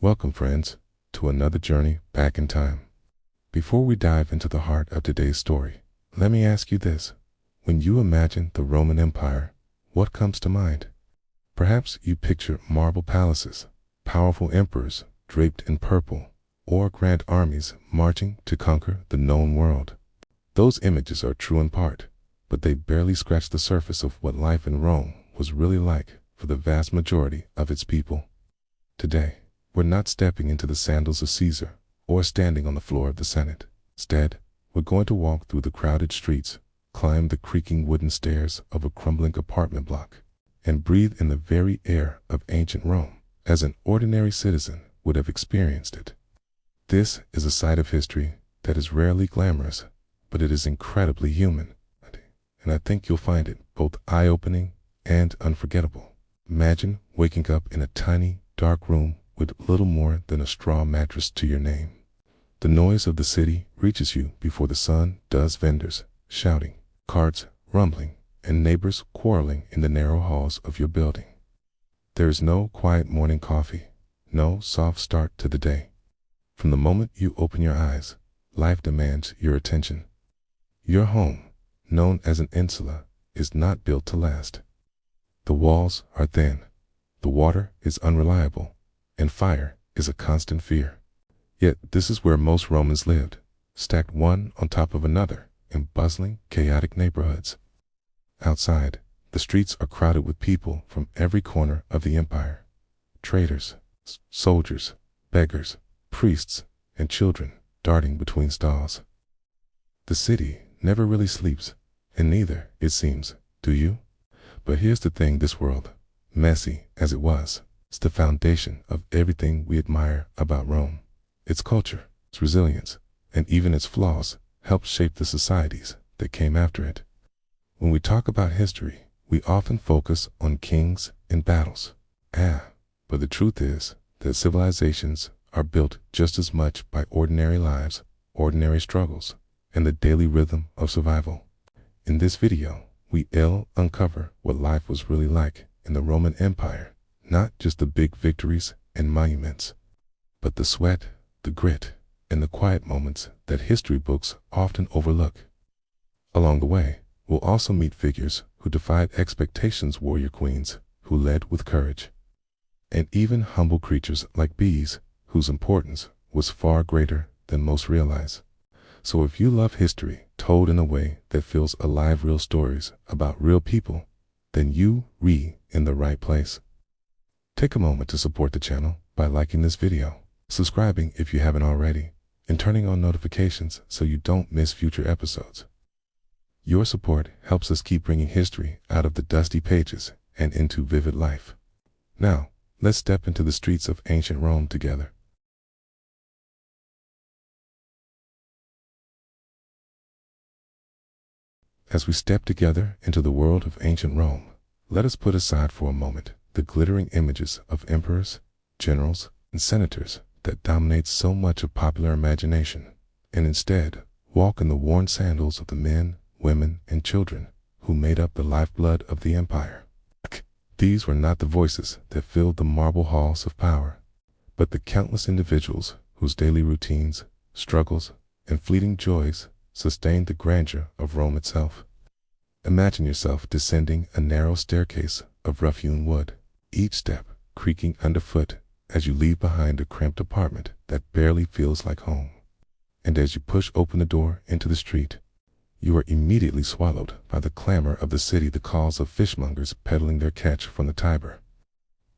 Welcome, friends, to another journey back in time. Before we dive into the heart of today's story, let me ask you this. When you imagine the Roman Empire, what comes to mind? Perhaps you picture marble palaces, powerful emperors draped in purple, or grand armies marching to conquer the known world. Those images are true in part, but they barely scratch the surface of what life in Rome was really like for the vast majority of its people. Today, we're not stepping into the sandals of Caesar or standing on the floor of the Senate. Instead, we're going to walk through the crowded streets, climb the creaking wooden stairs of a crumbling apartment block, and breathe in the very air of ancient Rome, as an ordinary citizen would have experienced it. This is a side of history that is rarely glamorous, but it is incredibly human, and I think you'll find it both eye-opening and unforgettable. Imagine waking up in a tiny, dark room with little more than a straw mattress to your name. The noise of the city reaches you before the sun does. Vendors shouting, carts rumbling, and neighbors quarreling in the narrow halls of your building. There is no quiet morning coffee, no soft start to the day. From the moment you open your eyes, life demands your attention. Your home, known as an insula, is not built to last. The walls are thin, the water is unreliable, and fire is a constant fear. Yet this is where most Romans lived, stacked one on top of another in bustling, chaotic neighborhoods. Outside, the streets are crowded with people from every corner of the empire. Traders, soldiers, beggars, priests, and children darting between stalls. The city never really sleeps, and neither, it seems, do you? But here's the thing, this world, messy as it was, is the foundation of everything we admire about Rome. Its culture, its resilience, and even its flaws helped shape the societies that came after it. When we talk about history, we often focus on kings and battles. But the truth is that civilizations are built just as much by ordinary lives, ordinary struggles, and the daily rhythm of survival. In this video, we'll uncover what life was really like in the Roman Empire, not just the big victories and monuments, but the sweat, the grit, and the quiet moments that history books often overlook. Along the way, we'll also meet figures who defied expectations, warrior queens who led with courage, and even humble creatures like bees whose importance was far greater than most realize. So if you love history told in a way that feels alive, real stories about real people, then you're in the right place. Take a moment to support the channel by liking this video, subscribing if you haven't already, and turning on notifications so you don't miss future episodes. Your support helps us keep bringing history out of the dusty pages and into vivid life. Now, let's step into the streets of ancient Rome together. As we step together into the world of ancient Rome, let us put aside for a moment the glittering images of emperors, generals, and senators that dominate so much of popular imagination, and instead walk in the worn sandals of the men, women, and children who made up the lifeblood of the empire. These were not the voices that filled the marble halls of power, but the countless individuals whose daily routines, struggles, and fleeting joys sustained the grandeur of Rome itself. Imagine yourself descending a narrow staircase of rough-hewn wood, each step creaking underfoot as you leave behind a cramped apartment that barely feels like home. And as you push open the door into the street, you are immediately swallowed by the clamor of the city, the calls of fishmongers peddling their catch from the Tiber,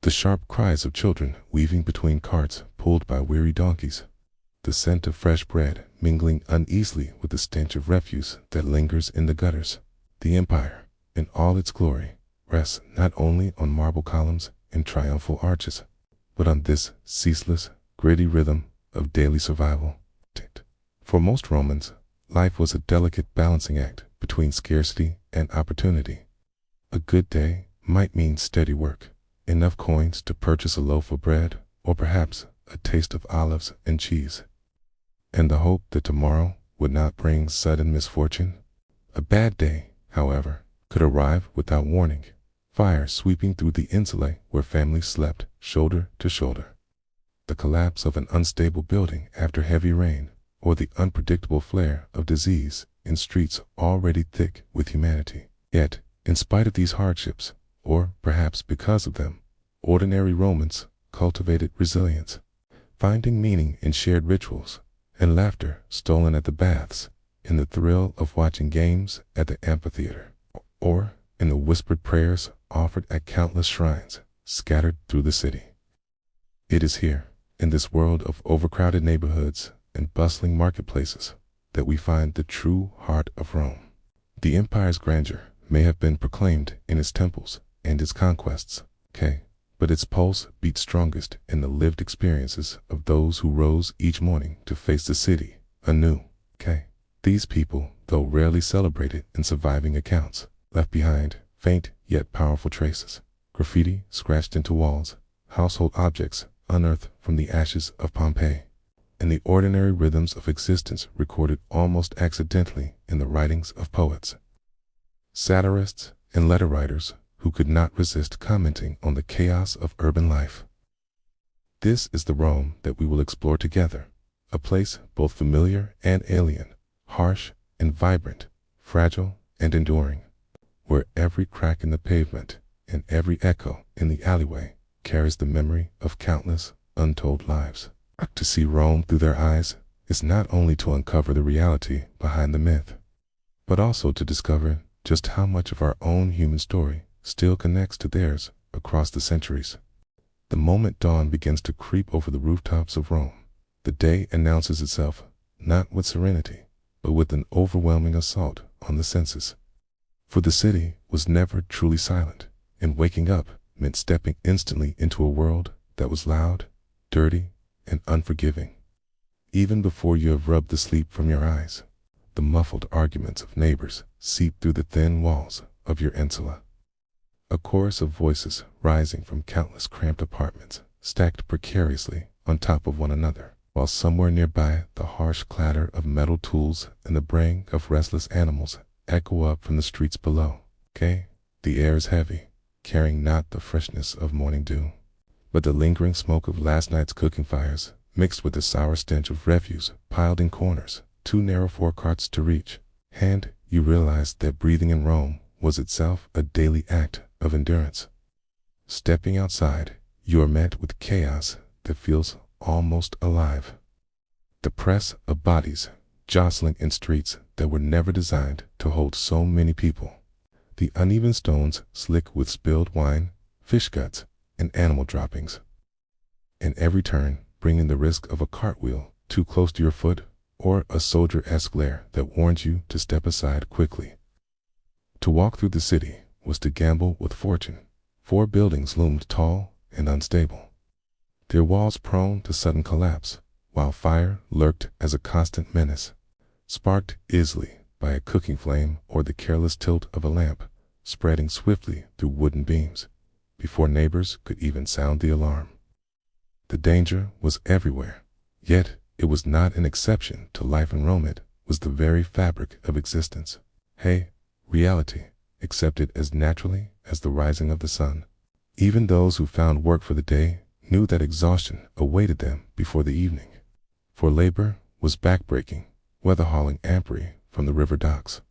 the sharp cries of children weaving between carts pulled by weary donkeys, the scent of fresh bread mingling uneasily with the stench of refuse that lingers in the gutters. The empire, in all its glory, rests not only on marble columns and triumphal arches, but on this ceaseless, gritty rhythm of daily survival. For most Romans, life was a delicate balancing act between scarcity and opportunity. A good day might mean steady work, enough coins to purchase a loaf of bread, or perhaps a taste of olives and cheese, and the hope that tomorrow would not bring sudden misfortune. A bad day, however, could arrive without warning, fire sweeping through the insulae where families slept shoulder to shoulder. The collapse of an unstable building after heavy rain, or the unpredictable flare of disease in streets already thick with humanity. Yet, in spite of these hardships, or perhaps because of them, ordinary Romans cultivated resilience, finding meaning in shared rituals and laughter stolen at the baths, in the thrill of watching games at the amphitheater, or in the whispered prayers offered at countless shrines scattered through the city. It is here, in this world of overcrowded neighborhoods and bustling marketplaces, that we find the true heart of Rome. The empire's grandeur may have been proclaimed in its temples and its conquests, but its pulse beat strongest in the lived experiences of those who rose each morning to face the city anew. These people, though rarely celebrated in surviving accounts, left behind faint yet powerful traces: graffiti scratched into walls, household objects unearthed from the ashes of Pompeii, and the ordinary rhythms of existence recorded almost accidentally in the writings of poets, satirists, and letter writers who could not resist commenting on the chaos of urban life. This is the Rome that we will explore together, a place both familiar and alien, harsh and vibrant, fragile and enduring, where every crack in the pavement and every echo in the alleyway carries the memory of countless untold lives. To see Rome through their eyes is not only to uncover the reality behind the myth, but also to discover just how much of our own human story still connects to theirs across the centuries. The moment dawn begins to creep over the rooftops of Rome, the day announces itself not with serenity, but with an overwhelming assault on the senses. For the city was never truly silent, and waking up meant stepping instantly into a world that was loud, dirty, and unforgiving. Even before you have rubbed the sleep from your eyes, the muffled arguments of neighbors seep through the thin walls of your insula. A chorus of voices rising from countless cramped apartments, stacked precariously on top of one another, while somewhere nearby the harsh clatter of metal tools and the braying of restless animals echo up from the streets below. The air is heavy, carrying not the freshness of morning dew, but the lingering smoke of last night's cooking fires, mixed with the sour stench of refuse piled in corners too narrow for carts to reach. And you realize that breathing in Rome was itself a daily act of endurance. Stepping outside, you are met with chaos that feels almost alive. The press of bodies jostling in streets that were never designed to hold so many people. The uneven stones slick with spilled wine, fish guts, and animal droppings. And every turn bringing the risk of a cartwheel too close to your foot, or a soldier-esque glare that warns you to step aside quickly. To walk through the city was to gamble with fortune. 4 buildings loomed tall and unstable, their walls prone to sudden collapse, while fire lurked as a constant menace, sparked easily by a cooking flame or the careless tilt of a lamp, spreading swiftly through wooden beams, before neighbors could even sound the alarm. The danger was everywhere, yet it was not an exception to life in Rome. It was the very fabric of existence. Reality, accepted as naturally as the rising of the sun. Even those who found work for the day knew that exhaustion awaited them before the evening, for labor was backbreaking, weather hauling ampery from the river docks,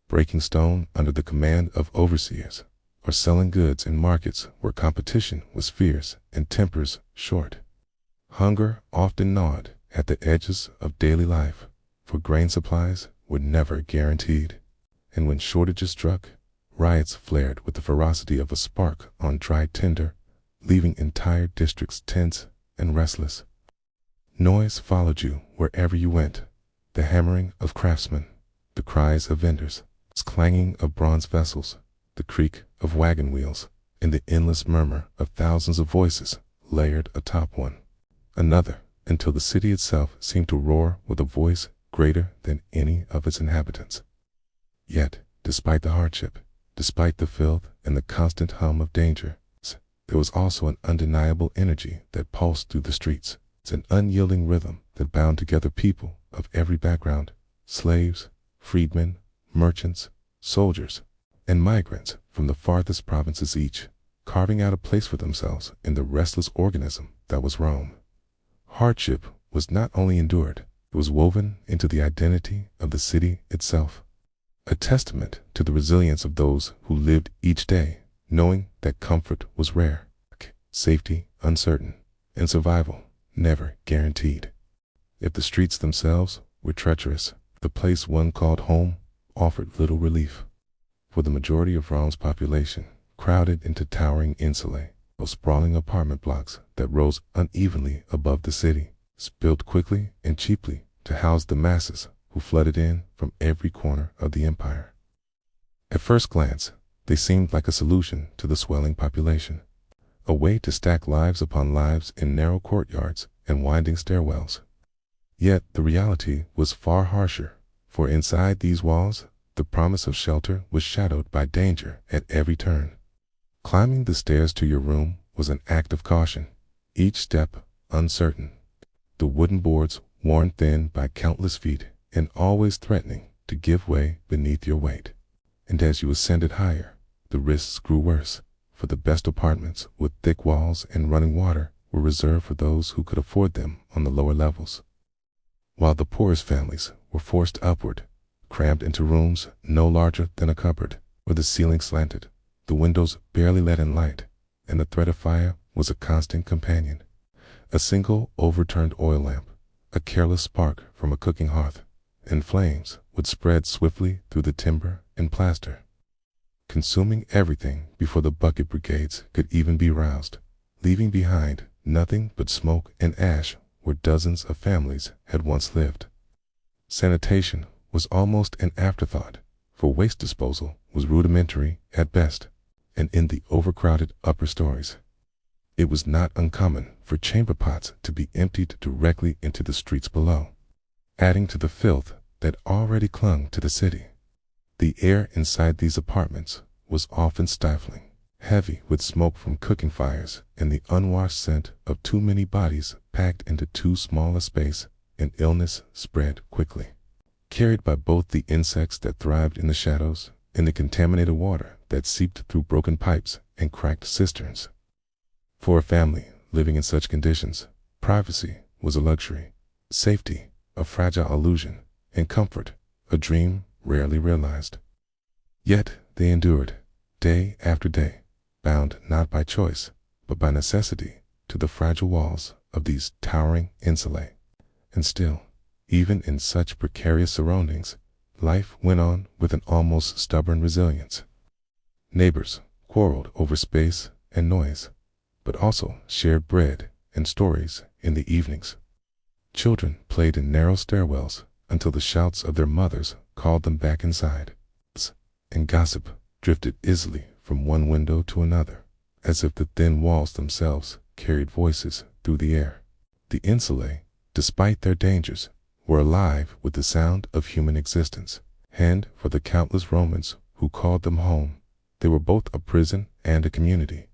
breaking stone under the command of overseers, or selling goods in markets where competition was fierce and tempers short. Hunger often gnawed at the edges of daily life, for grain supplies were never guaranteed, and when shortages struck, riots flared with the ferocity of a spark on dry tinder, leaving entire districts tense and restless. Noise followed you wherever you went, the hammering of craftsmen, the cries of vendors, the clanging of bronze vessels, the creak of wagon wheels, and the endless murmur of thousands of voices layered atop one another, until the city itself seemed to roar with a voice greater than any of its inhabitants. Yet, despite the hardship, despite the filth and the constant hum of danger, there was also an undeniable energy that pulsed through the streets. It's an unyielding rhythm that bound together people of every background, slaves, freedmen, merchants, soldiers, and migrants from the farthest provinces, each carving out a place for themselves in the restless organism that was Rome. Hardship was not only endured, it was woven into the identity of the city itself, a testament to the resilience of those who lived each day, knowing that comfort was rare, safety uncertain, and survival never guaranteed. If the streets themselves were treacherous, the place one called home offered little relief. For the majority of Rome's population, crowded into towering insulae, those sprawling apartment blocks that rose unevenly above the city, built quickly and cheaply to house the masses who flooded in from every corner of the empire. At first glance, they seemed like a solution to the swelling population, a way to stack lives upon lives in narrow courtyards and winding stairwells. Yet the reality was far harsher, for inside these walls, the promise of shelter was shadowed by danger at every turn. Climbing the stairs to your room was an act of caution, each step uncertain, the wooden boards worn thin by countless feet and always threatening to give way beneath your weight. And as you ascended higher, the risks grew worse, for the best apartments with thick walls and running water were reserved for those who could afford them on the lower levels, while the poorest families were forced upward, crammed into rooms no larger than a cupboard, where the ceiling slanted, the windows barely let in light, and the threat of fire was a constant companion. A single overturned oil lamp, a careless spark from a cooking hearth, and flames would spread swiftly through the timber and plaster, consuming everything before the bucket brigades could even be roused, leaving behind nothing but smoke and ash where dozens of families had once lived. Sanitation was almost an afterthought, for waste disposal was rudimentary at best, and in the overcrowded upper stories, it was not uncommon for chamber pots to be emptied directly into the streets below, adding to the filth that already clung to the city. The air inside these apartments was often stifling, heavy with smoke from cooking fires and the unwashed scent of too many bodies packed into too small a space, and illness spread quickly, carried by both the insects that thrived in the shadows and the contaminated water that seeped through broken pipes and cracked cisterns. For a family living in such conditions, privacy was a luxury, safety a fragile illusion, and comfort a dream rarely realized. Yet they endured, day after day, bound not by choice, but by necessity, to the fragile walls of these towering insulae. And still, even in such precarious surroundings, life went on with an almost stubborn resilience. Neighbors quarreled over space and noise, but also shared bread and stories in the evenings. Children played in narrow stairwells until the shouts of their mothers called them back inside, and gossip drifted easily from one window to another, as if the thin walls themselves carried voices through the air. The insulae, despite their dangers, were alive with the sound of human existence, and for the countless Romans who called them home, they were both a prison and a community,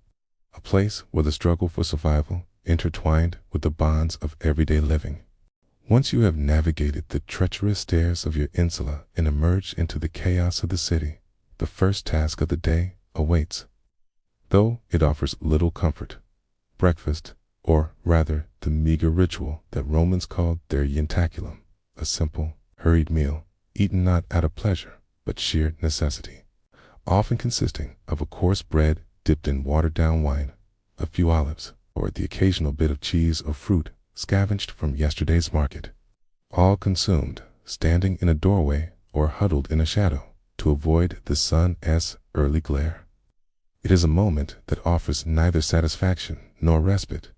a place where the struggle for survival intertwined with the bonds of everyday living. Once you have navigated the treacherous stairs of your insula and emerged into the chaos of the city, the first task of the day awaits. Though it offers little comfort, breakfast, or rather the meager ritual that Romans called their jentaculum, a simple, hurried meal, eaten not out of pleasure, but sheer necessity, often consisting of a coarse bread dipped in watered-down wine, a few olives, or the occasional bit of cheese or fruit scavenged from yesterday's market, all consumed standing in a doorway or huddled in a shadow to avoid the sun's early glare. It is a moment that offers neither satisfaction nor respite,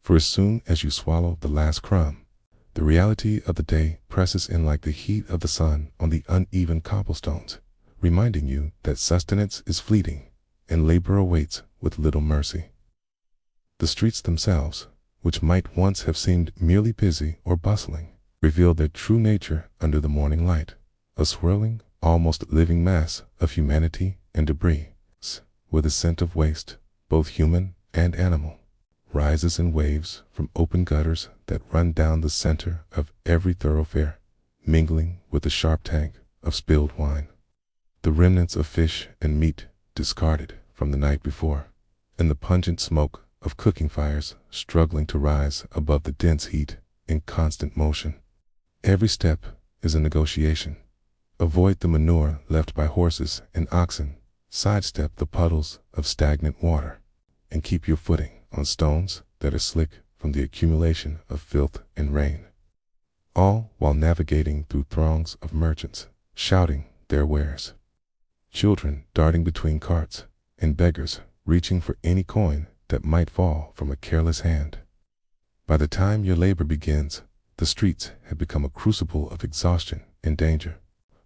for as soon as you swallow the last crumb, the reality of the day presses in like the heat of the sun on the uneven cobblestones, reminding you that sustenance is fleeting and labor awaits with little mercy. The streets themselves, which might once have seemed merely busy or bustling, reveal their true nature under the morning light, a swirling, almost living mass of humanity and debris, where the scent of waste, both human and animal, rises in waves from open gutters that run down the center of every thoroughfare, mingling with the sharp tang of spilled wine, the remnants of fish and meat discarded from the night before, and the pungent smoke of cooking fires struggling to rise above the dense heat in constant motion. Every step is a negotiation. Avoid the manure left by horses and oxen, sidestep the puddles of stagnant water, and keep your footing on stones that are slick from the accumulation of filth and rain. All while navigating through throngs of merchants, shouting their wares. Children darting between carts, and beggars reaching for any coin that might fall from a careless hand. By the time your labor begins, the streets have become a crucible of exhaustion and danger.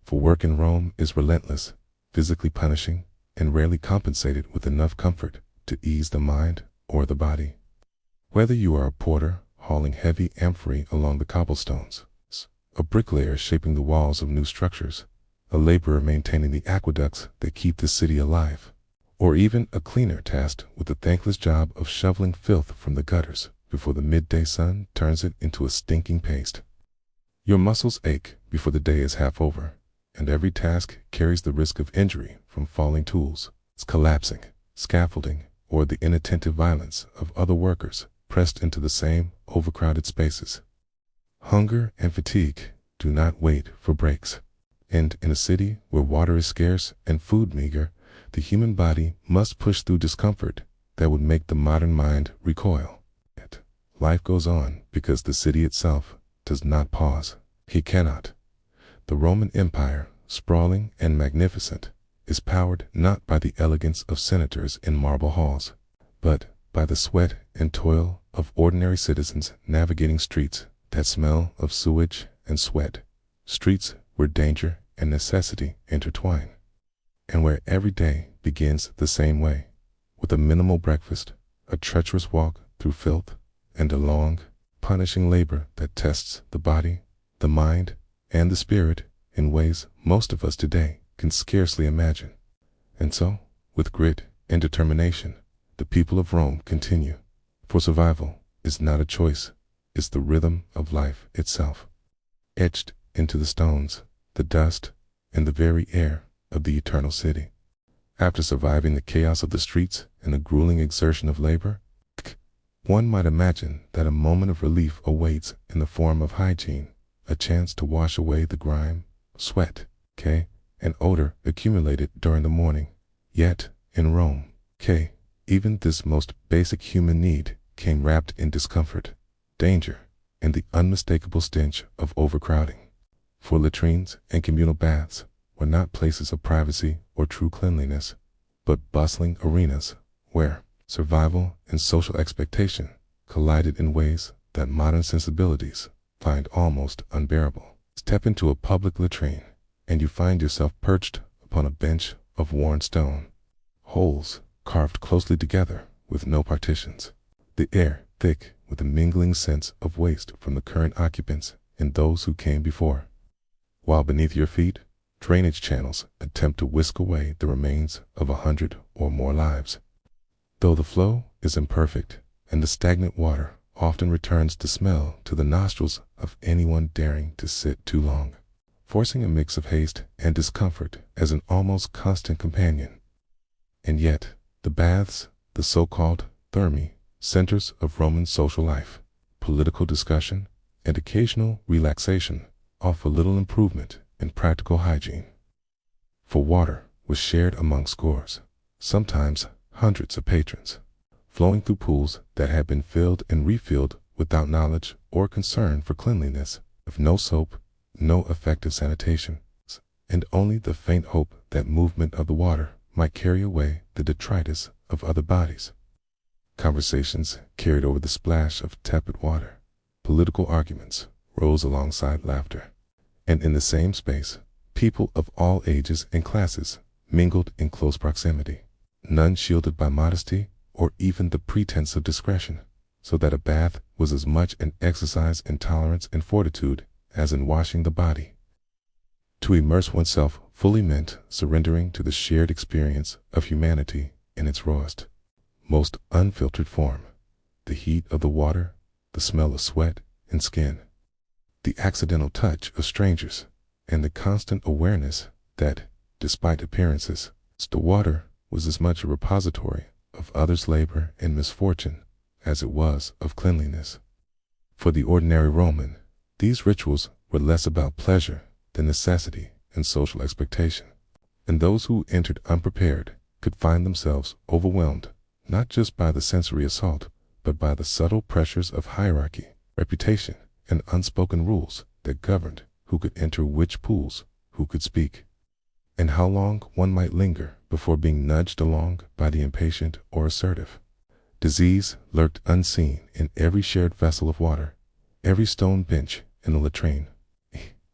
For work in Rome is relentless, physically punishing, and rarely compensated with enough comfort to ease the mind or the body. Whether you are a porter hauling heavy amphorae along the cobblestones, a bricklayer shaping the walls of new structures, a laborer maintaining the aqueducts that keep the city alive, or even a cleaner tasked with the thankless job of shoveling filth from the gutters before the midday sun turns it into a stinking paste. Your muscles ache before the day is half over, and every task carries the risk of injury from falling tools, collapsing, scaffolding, or the inattentive violence of other workers pressed into the same overcrowded spaces. Hunger and fatigue do not wait for breaks, and in a city where water is scarce and food meager, the human body must push through discomfort that would make the modern mind recoil. Yet, life goes on because the city itself does not pause. He cannot. The Roman Empire, sprawling and magnificent, is powered not by the elegance of senators in marble halls, but by the sweat and toil of ordinary citizens navigating streets that smell of sewage and sweat, streets where danger and necessity intertwine, and where every day begins the same way, with a minimal breakfast, a treacherous walk through filth, and a long, punishing labor that tests the body, the mind, and the spirit in ways most of us today can scarcely imagine. And so, with grit and determination, the people of Rome continue, for survival is not a choice, it's the rhythm of life itself, etched into the stones, the dust, and the very air of the eternal city. After surviving the chaos of the streets and the grueling exertion of labor, one might imagine that a moment of relief awaits in the form of hygiene, a chance to wash away the grime, sweat, and odor accumulated during the morning. Yet, in Rome, even this most basic human need came wrapped in discomfort, danger, and the unmistakable stench of overcrowding. For latrines and communal baths were not places of privacy or true cleanliness, but bustling arenas where survival and social expectation collided in ways that modern sensibilities find almost unbearable. Step into a public latrine, and you find yourself perched upon a bench of worn stone, holes carved closely together with no partitions, the air thick with a mingling sense of waste from the current occupants and those who came before, while beneath your feet, drainage channels attempt to whisk away the remains of 100 or more lives. Though the flow is imperfect, and the stagnant water often returns to smell to the nostrils of anyone daring to sit too long, forcing a mix of haste and discomfort as an almost constant companion. And yet, the baths, the so-called thermae, centers of Roman social life, political discussion, and occasional relaxation, offer little improvement in practical hygiene. For water was shared among scores, sometimes hundreds of patrons, flowing through pools that had been filled and refilled without knowledge or concern for cleanliness, with no soap, no effective sanitation, and only the faint hope that movement of the water might carry away the detritus of other bodies. Conversations carried over the splash of tepid water. Political arguments rose alongside laughter. And in the same space, people of all ages and classes mingled in close proximity, none shielded by modesty or even the pretense of discretion, so that a bath was as much an exercise in tolerance and fortitude as in washing the body. To immerse oneself fully meant surrendering to the shared experience of humanity in its rawest, most unfiltered form, the heat of the water, the smell of sweat and skin, the accidental touch of strangers, and the constant awareness that, despite appearances, the water was as much a repository of others' labor and misfortune as it was of cleanliness. For the ordinary Roman, these rituals were less about pleasure than necessity and social expectation, and those who entered unprepared could find themselves overwhelmed not just by the sensory assault, but by the subtle pressures of hierarchy, reputation, and unspoken rules that governed who could enter which pools, who could speak, and how long one might linger before being nudged along by the impatient or assertive. Disease lurked unseen in every shared vessel of water, every stone bench in the latrine,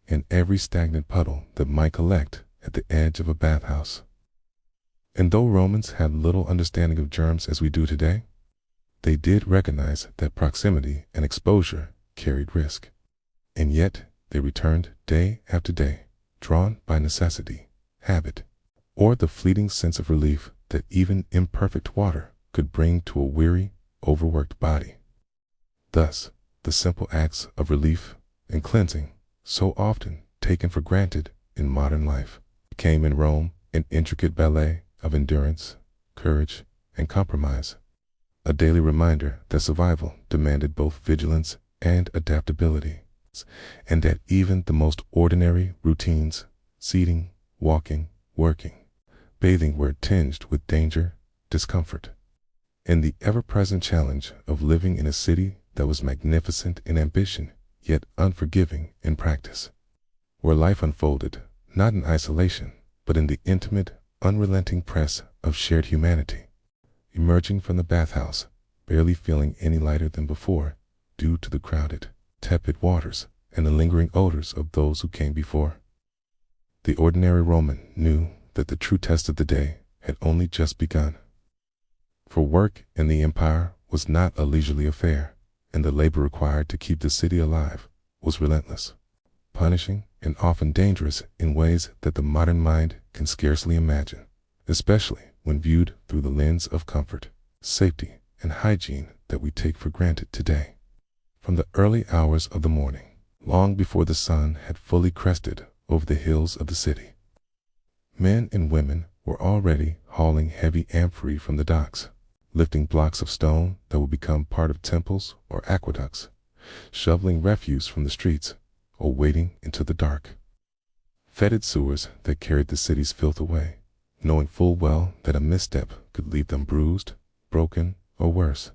and every stagnant puddle that might collect at the edge of a bathhouse. And though Romans had little understanding of germs as we do today, they did recognize that proximity and exposure carried risk. And yet they returned day after day, drawn by necessity, habit, or the fleeting sense of relief that even imperfect water could bring to a weary, overworked body. Thus, the simple acts of relief and cleansing, so often taken for granted in modern life, became in Rome an intricate ballet of endurance, courage, and compromise, a daily reminder that survival demanded both vigilance and adaptability, and that even the most ordinary routines, seating, walking, working, bathing, were tinged with danger, discomfort, and the ever-present challenge of living in a city that was magnificent in ambition, yet unforgiving in practice, where life unfolded not in isolation, but in the intimate, unrelenting press of shared humanity. Emerging from the bathhouse, barely feeling any lighter than before, due to the crowded, tepid waters and the lingering odors of those who came before, the ordinary Roman knew that the true test of the day had only just begun. For work in the empire was not a leisurely affair, and the labor required to keep the city alive was relentless, punishing and often dangerous in ways that the modern mind can scarcely imagine, especially when viewed through the lens of comfort, safety, and hygiene that we take for granted today. From the early hours of the morning, long before the sun had fully crested over the hills of the city, men and women were already hauling heavy amphorae from the docks, lifting blocks of stone that would become part of temples or aqueducts, shoveling refuse from the streets, or wading into the dark, fetid sewers that carried the city's filth away, knowing full well that a misstep could leave them bruised, broken, or worse,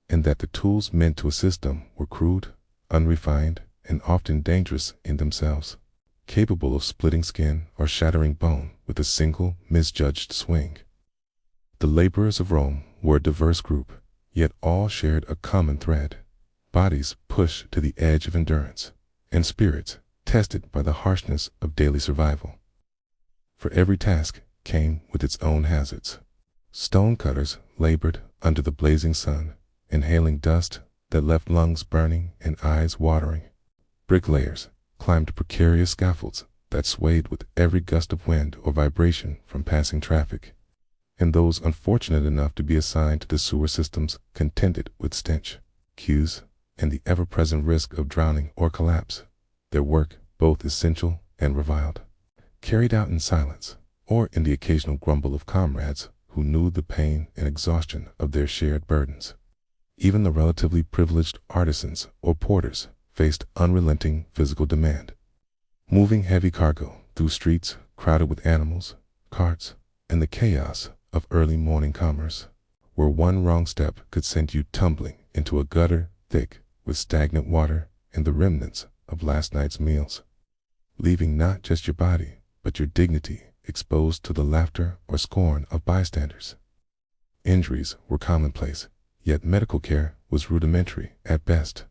and that the tools meant to assist them were crude, unrefined, and often dangerous in themselves, capable of splitting skin or shattering bone with a single misjudged swing. The laborers of Rome were a diverse group, yet all shared a common thread: bodies pushed to the edge of endurance, and spirits tested by the harshness of daily survival. For every task came with its own hazards. Stonecutters labored under the blazing sun, inhaling dust that left lungs burning and eyes watering. Bricklayers climbed precarious scaffolds that swayed with every gust of wind or vibration from passing traffic, and those unfortunate enough to be assigned to the sewer systems contended with stench, queues, and the ever-present risk of drowning or collapse, their work both essential and reviled, carried out in silence, or in the occasional grumble of comrades who knew the pain and exhaustion of their shared burdens. Even the relatively privileged artisans or porters faced unrelenting physical demand, moving heavy cargo through streets crowded with animals, carts, and the chaos of early morning commerce, where one wrong step could send you tumbling into a gutter thick with stagnant water and the remnants of last night's meals, leaving not just your body, but your dignity exposed to the laughter or scorn of bystanders. Injuries were commonplace, yet medical care was rudimentary at best,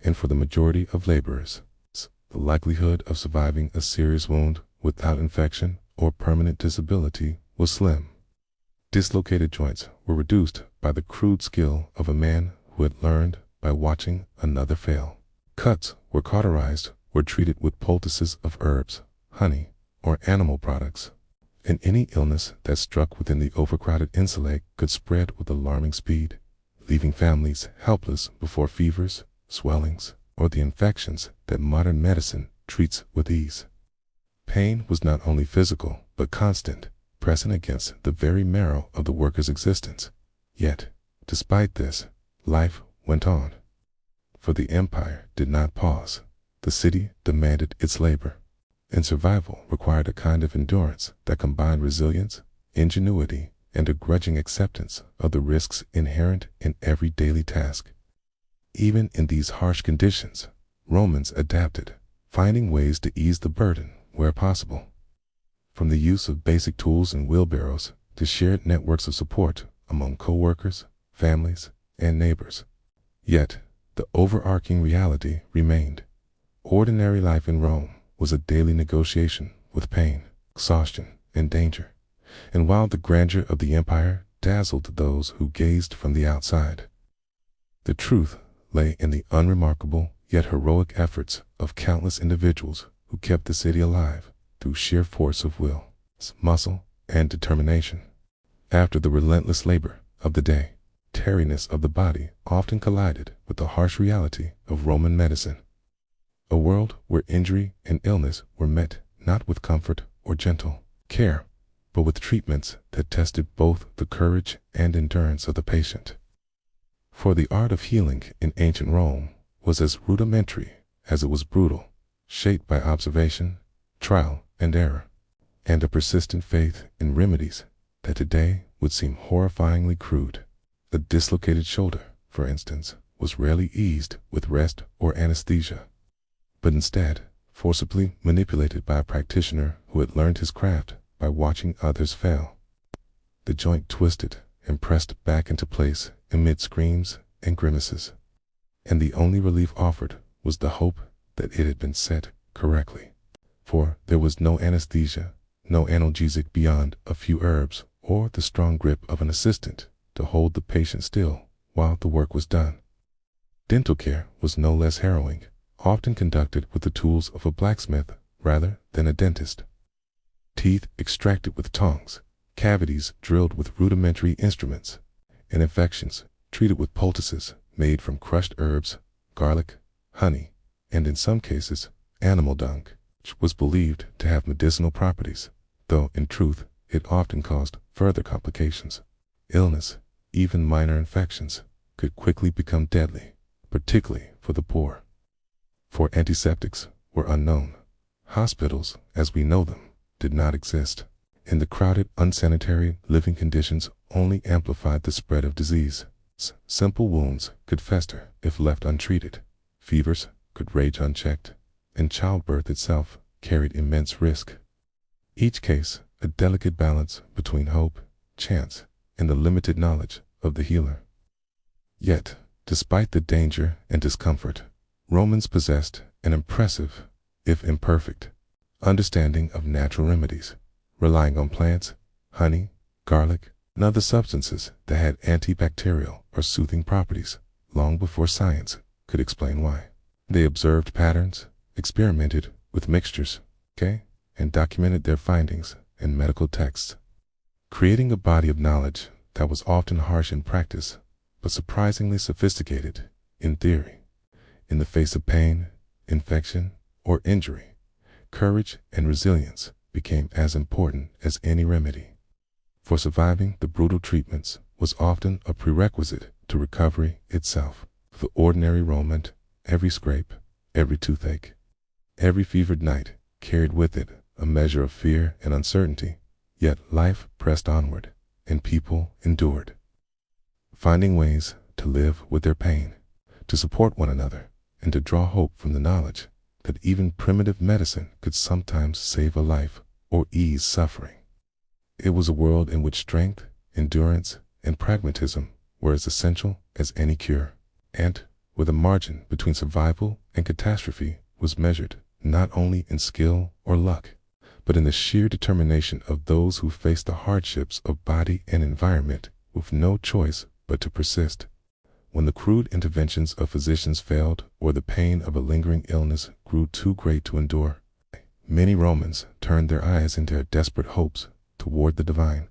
and for the majority of laborers, the likelihood of surviving a serious wound without infection or permanent disability was slim. Dislocated joints were reduced by the crude skill of a man who had learned by watching another fail. Cuts were cauterized or treated with poultices of herbs, honey, or animal products, and any illness that struck within the overcrowded insulae could spread with alarming speed, leaving families helpless before fevers, swellings, or the infections that modern medicine treats with ease. Pain was not only physical, but constant, pressing against the very marrow of the worker's existence. Yet, despite this, life went on. For the empire did not pause. The city demanded its labor, and survival required a kind of endurance that combined resilience, ingenuity, and a grudging acceptance of the risks inherent in every daily task. Even in these harsh conditions, Romans adapted, finding ways to ease the burden where possible. From the use of basic tools and wheelbarrows to shared networks of support among co-workers, families, and neighbors. Yet, the overarching reality remained. Ordinary life in Rome was a daily negotiation with pain, exhaustion, and danger. And while the grandeur of the empire dazzled those who gazed from the outside, the truth lay in the unremarkable yet heroic efforts of countless individuals who kept the city alive through sheer force of will, muscle, and determination. After the relentless labor of the day, tarriness of the body often collided with the harsh reality of Roman medicine. A world where injury and illness were met not with comfort or gentle care, but with treatments that tested both the courage and endurance of the patient. For the art of healing in ancient Rome was as rudimentary as it was brutal, shaped by observation, trial, and error, and a persistent faith in remedies that today would seem horrifyingly crude. A dislocated shoulder, for instance, was rarely eased with rest or anesthesia, but instead forcibly manipulated by a practitioner who had learned his craft by watching others fail. The joint twisted and pressed back into place amid screams and grimaces, and the only relief offered was the hope that it had been set correctly. For there was no anesthesia, no analgesic beyond a few herbs or the strong grip of an assistant to hold the patient still while the work was done. Dental care was no less harrowing, often conducted with the tools of a blacksmith rather than a dentist. Teeth extracted with tongs, cavities drilled with rudimentary instruments, and infections treated with poultices made from crushed herbs, garlic, honey, and in some cases, animal dung, which was believed to have medicinal properties, though in truth it often caused further complications. Illness, even minor infections, could quickly become deadly, particularly for the poor. For antiseptics were unknown. Hospitals, as we know them, did not exist, and the crowded, unsanitary living conditions only amplified the spread of disease. Simple wounds could fester if left untreated, fevers could rage unchecked, and childbirth itself carried immense risk. Each case a delicate balance between hope, chance, and the limited knowledge of the healer. Yet, despite the danger and discomfort, Romans possessed an impressive, if imperfect, understanding of natural remedies, relying on plants, honey, garlic, and other substances that had antibacterial or soothing properties long before science could explain why. They observed patterns, experimented with mixtures, and documented their findings in medical texts, creating a body of knowledge that was often harsh in practice, but surprisingly sophisticated in theory. In the face of pain, infection, or injury, courage and resilience became as important as any remedy. For surviving the brutal treatments was often a prerequisite to recovery itself. For ordinary Roman, every scrape, every toothache, every fevered night carried with it a measure of fear and uncertainty, yet life pressed onward, and people endured, finding ways to live with their pain, to support one another, and to draw hope from the knowledge that even primitive medicine could sometimes save a life or ease suffering. It was a world in which strength, endurance, and pragmatism were as essential as any cure, and where the margin between survival and catastrophe was measured not only in skill or luck, but in the sheer determination of those who faced the hardships of body and environment with no choice but to persist. When the crude interventions of physicians failed or the pain of a lingering illness grew too great to endure, many Romans turned their eyes in their desperate hopes toward the divine,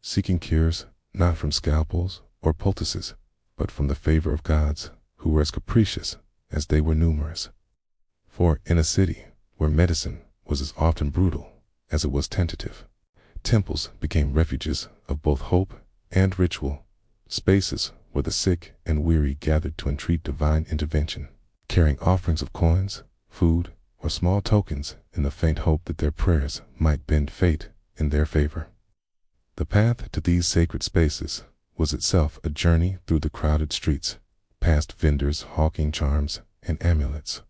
seeking cures not from scalpels or poultices, but from the favor of gods who were as capricious as they were numerous. For in a city where medicine was as often brutal as it was tentative, temples became refuges of both hope and ritual, spaces where the sick and weary gathered to entreat divine intervention, carrying offerings of coins, food, or small tokens in the faint hope that their prayers might bend fate in their favor. The path to these sacred spaces was itself a journey through the crowded streets, past vendors hawking charms and amulets,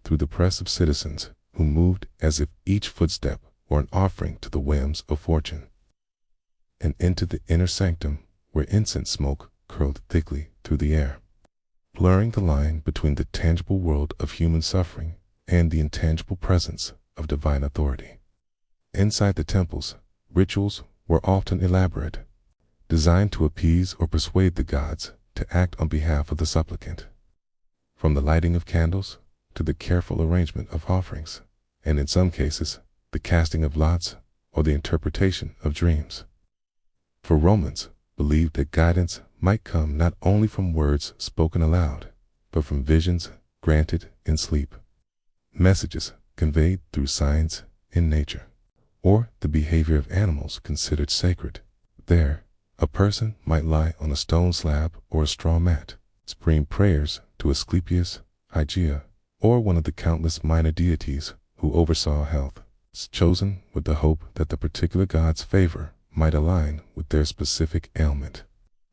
through the press of citizens who moved as if each footstep were an offering to the whims of fortune, and into the inner sanctum where incense smoke curled thickly through the air, blurring the line between the tangible world of human suffering and the intangible presence of divine authority. Inside the temples, rituals were often elaborate, designed to appease or persuade the gods to act on behalf of the supplicant. From the lighting of candles to the careful arrangement of offerings, and in some cases, the casting of lots or the interpretation of dreams. For Romans believed that guidance might come not only from words spoken aloud, but from visions granted in sleep, messages conveyed through signs in nature, or the behavior of animals considered sacred. There, a person might lie on a stone slab or a straw mat, scream prayers to Asclepius, Hygeia, or one of the countless minor deities who oversaw health, chosen with the hope that the particular god's favor might align with their specific ailment.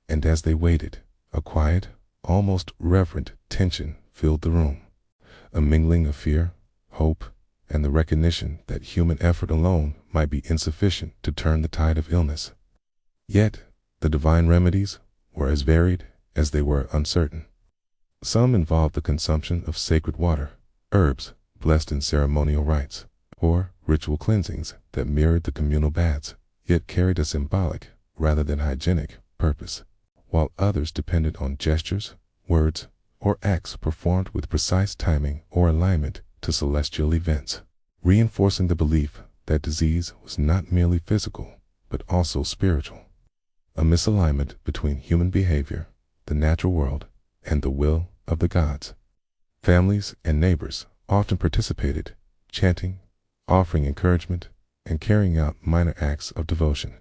And as they waited, a quiet, almost reverent tension filled the room, a mingling of fear, hope, and the recognition that human effort alone might be insufficient to turn the tide of illness. Yet, the divine remedies were as varied as they were uncertain. Some involved the consumption of sacred water, herbs blessed in ceremonial rites, or ritual cleansings that mirrored the communal baths, yet carried a symbolic, rather than hygienic, purpose, while others depended on gestures, words, or acts performed with precise timing or alignment to celestial events, reinforcing the belief that disease was not merely physical, but also spiritual, a misalignment between human behavior, the natural world, and the will of the gods. Families and neighbors often participated, chanting, offering encouragement, and carrying out minor acts of devotion,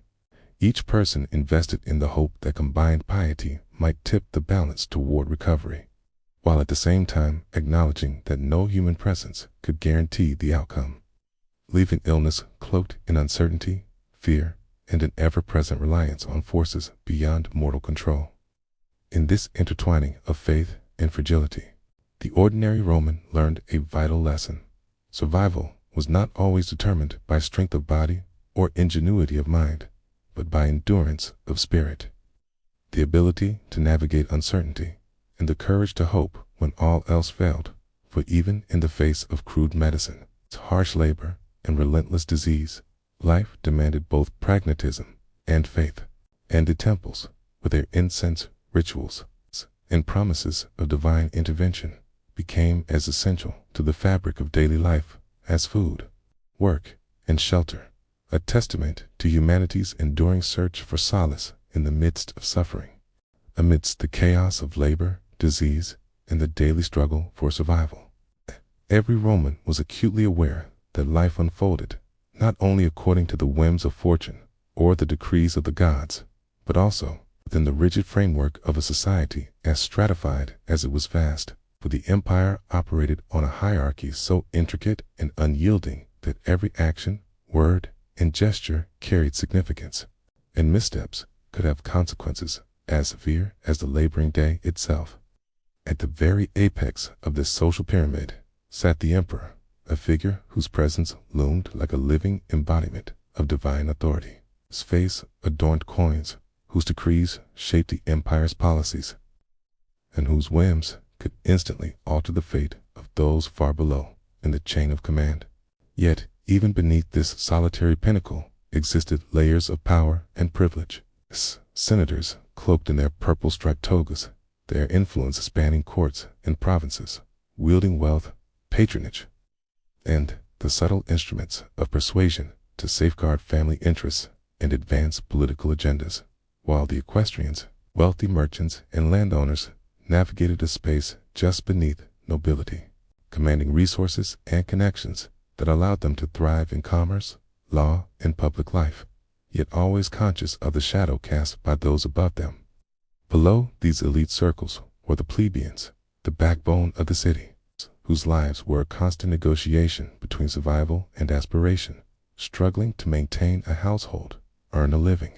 each person invested in the hope that combined piety might tip the balance toward recovery, while at the same time acknowledging that no human presence could guarantee the outcome, leaving illness cloaked in uncertainty, fear, and an ever-present reliance on forces beyond mortal control. In this intertwining of faith and fragility, the ordinary Roman learned a vital lesson. Survival was not always determined by strength of body or ingenuity of mind, but by endurance of spirit, the ability to navigate uncertainty, and the courage to hope when all else failed. For even in the face of crude medicine, harsh labor, and relentless disease, life demanded both pragmatism and faith. And the temples, with their incense, rituals, and promises of divine intervention, became as essential to the fabric of daily life as food, work, and shelter, a testament to humanity's enduring search for solace in the midst of suffering, amidst the chaos of labor, disease, and the daily struggle for survival. Every Roman was acutely aware that life unfolded not only according to the whims of fortune or the decrees of the gods, but also within the rigid framework of a society as stratified as it was vast, for the empire operated on a hierarchy so intricate and unyielding that every action, word, and gesture carried significance, and missteps could have consequences as severe as the laboring day itself. At the very apex of this social pyramid sat the emperor, a figure whose presence loomed like a living embodiment of divine authority. His face adorned coins, whose decrees shaped the empire's policies, and whose whims could instantly alter the fate of those far below in the chain of command. Yet, even beneath this solitary pinnacle existed layers of power and privilege. Senators, cloaked in their purple-striped togas, their influence spanning courts and provinces, wielding wealth, patronage, and the subtle instruments of persuasion to safeguard family interests and advance political agendas, while the equestrians, wealthy merchants, and landowners navigated a space just beneath nobility, commanding resources and connections that allowed them to thrive in commerce, law, and public life, yet always conscious of the shadow cast by those above them. Below these elite circles were the plebeians, the backbone of the city, whose lives were a constant negotiation between survival and aspiration, struggling to maintain a household, earn a living,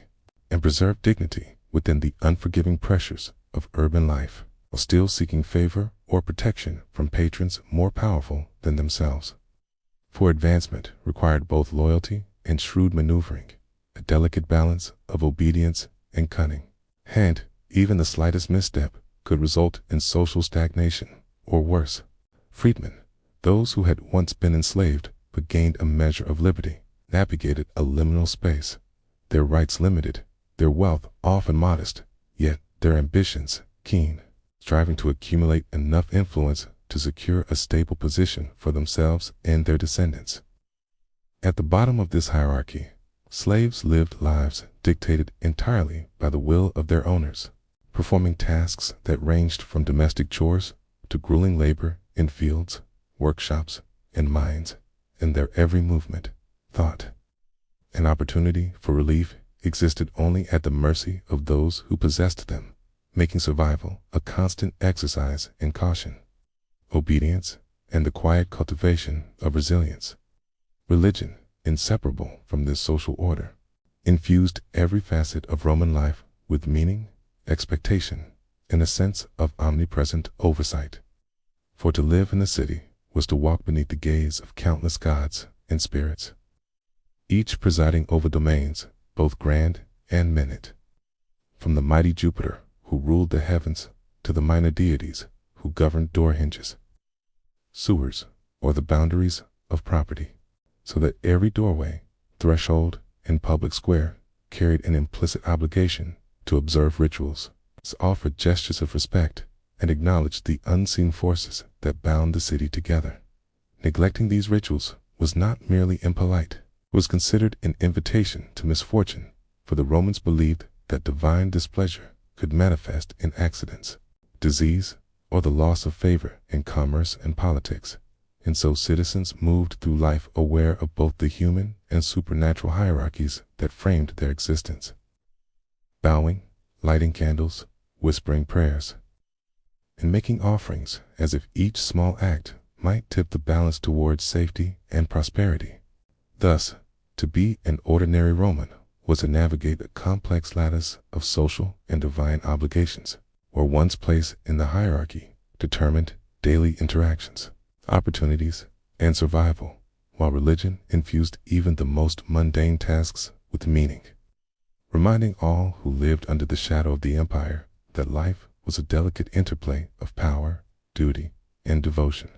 and preserve dignity within the unforgiving pressures of urban life, while still seeking favor or protection from patrons more powerful than themselves. For advancement required both loyalty and shrewd maneuvering, a delicate balance of obedience and cunning. And even the slightest misstep could result in social stagnation, or worse. Freedmen, those who had once been enslaved but gained a measure of liberty, navigated a liminal space, their rights limited, their wealth often modest, yet their ambitions keen, striving to accumulate enough influence to secure a stable position for themselves and their descendants. At the bottom of this hierarchy, slaves lived lives dictated entirely by the will of their owners, performing tasks that ranged from domestic chores to grueling labor in fields, workshops, and mines, and their every movement, thought. An opportunity for relief existed only at the mercy of those who possessed them, making survival a constant exercise in caution, obedience, and the quiet cultivation of resilience. Religion, inseparable from this social order, infused every facet of Roman life with meaning, expectation, and a sense of omnipresent oversight. For to live in the city was to walk beneath the gaze of countless gods and spirits, each presiding over domains both grand and minute. From the mighty Jupiter, who ruled the heavens, to the minor deities who governed door hinges, sewers, or the boundaries of property, so that every doorway, threshold, and public square carried an implicit obligation to observe rituals, offer gestures of respect, and acknowledge the unseen forces that bound the city together. Neglecting these rituals was not merely impolite, it was considered an invitation to misfortune, for the Romans believed that divine displeasure could manifest in accidents, disease, or the loss of favor in commerce and politics, and so citizens moved through life aware of both the human and supernatural hierarchies that framed their existence. Bowing, lighting candles, whispering prayers, and making offerings as if each small act might tip the balance towards safety and prosperity. Thus, to be an ordinary Roman was to navigate a complex lattice of social and divine obligations, where one's place in the hierarchy determined daily interactions, opportunities, and survival, while religion infused even the most mundane tasks with meaning, reminding all who lived under the shadow of the empire that life was a delicate interplay of power, duty, and devotion,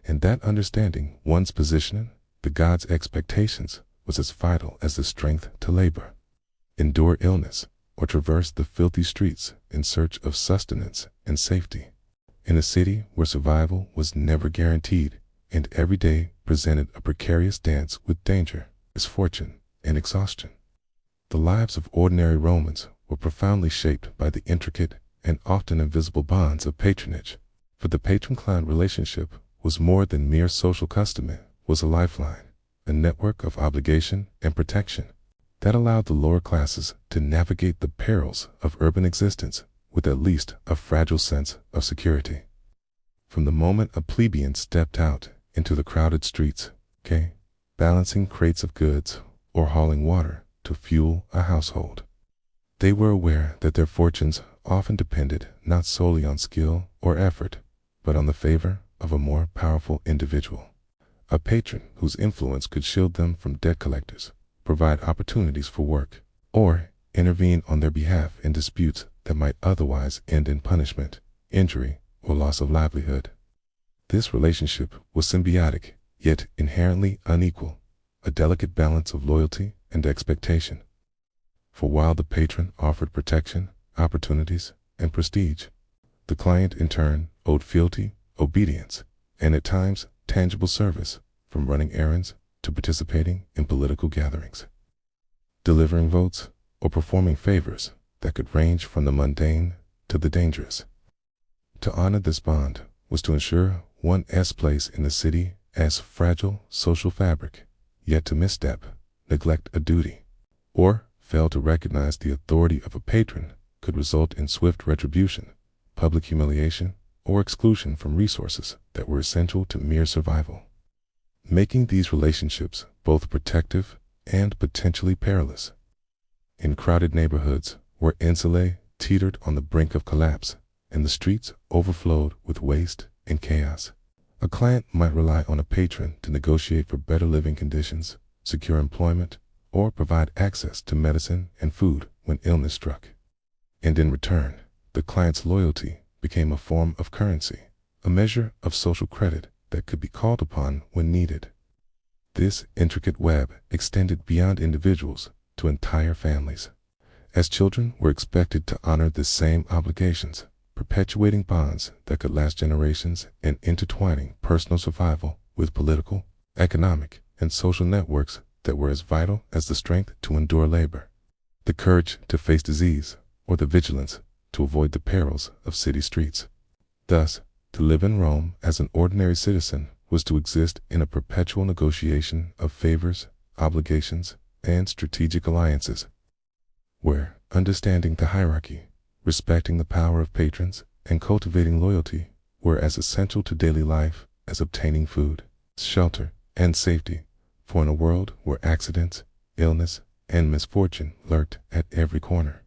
and that understanding one's position, the gods' expectations, was as vital as the strength to labor, endure illness, or traverse the filthy streets in search of sustenance and safety. In a city where survival was never guaranteed, and every day presented a precarious dance with danger, misfortune, and exhaustion, the lives of ordinary Romans were profoundly shaped by the intricate and often invisible bonds of patronage, for the patron-client relationship was more than mere social custom. It was a lifeline, a network of obligation and protection that allowed the lower classes to navigate the perils of urban existence with at least a fragile sense of security. From the moment a plebeian stepped out into the crowded streets, balancing crates of goods or hauling water to fuel a household, they were aware that their fortunes often depended not solely on skill or effort, but on the favor of a more powerful individual, a patron whose influence could shield them from debt collectors, provide opportunities for work, or intervene on their behalf in disputes that might otherwise end in punishment, injury, or loss of livelihood. This relationship was symbiotic, yet inherently unequal, a delicate balance of loyalty and expectation. For while the patron offered protection, opportunities, and prestige, the client in turn owed fealty, obedience, and at times tangible service, from running errands to participating in political gatherings, delivering votes, or performing favors that could range from the mundane to the dangerous. To honor this bond was to ensure one's place in the city as fragile social fabric, yet to misstep, neglect a duty, or fail to recognize the authority of a patron could result in swift retribution, public humiliation, or exclusion from resources that were essential to mere survival, making these relationships both protective and potentially perilous. In crowded neighborhoods where insulae teetered on the brink of collapse and the streets overflowed with waste and chaos, a client might rely on a patron to negotiate for better living conditions, secure employment, or provide access to medicine and food when illness struck. And in return, the client's loyalty became a form of currency, a measure of social credit that could be called upon when needed. This intricate web extended beyond individuals to entire families, as children were expected to honor the same obligations, perpetuating bonds that could last generations and intertwining personal survival with political, economic, and social networks that were as vital as the strength to endure labor, the courage to face disease, or the vigilance to avoid the perils of city streets. Thus, to live in Rome as an ordinary citizen was to exist in a perpetual negotiation of favors, obligations, and strategic alliances, where understanding the hierarchy, respecting the power of patrons, and cultivating loyalty were as essential to daily life as obtaining food, shelter, and safety. For in a world where accidents, illness, and misfortune lurked at every corner,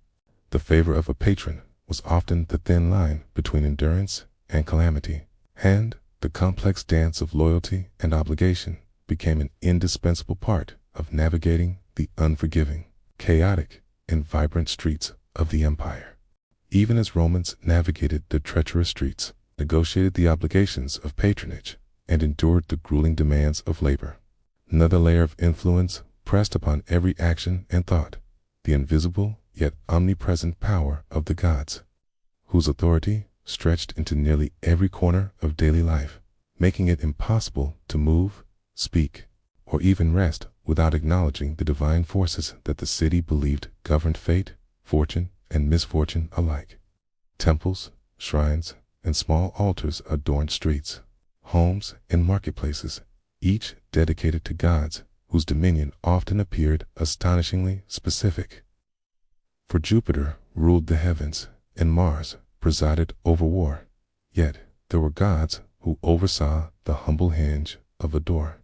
the favor of a patron was often the thin line between endurance and calamity, and the complex dance of loyalty and obligation became an indispensable part of navigating the unforgiving, chaotic, and vibrant streets of the empire. Even as Romans navigated the treacherous streets, negotiated the obligations of patronage, and endured the grueling demands of labor, another layer of influence pressed upon every action and thought, the invisible yet omnipresent power of the gods, whose authority stretched into nearly every corner of daily life, making it impossible to move, speak, or even rest without acknowledging the divine forces that the city believed governed fate, fortune, and misfortune alike. Temples, shrines, and small altars adorned streets, homes, and marketplaces, each dedicated to gods whose dominion often appeared astonishingly specific. For Jupiter ruled the heavens, and Mars presided over war, yet there were gods who oversaw the humble hinge of a door,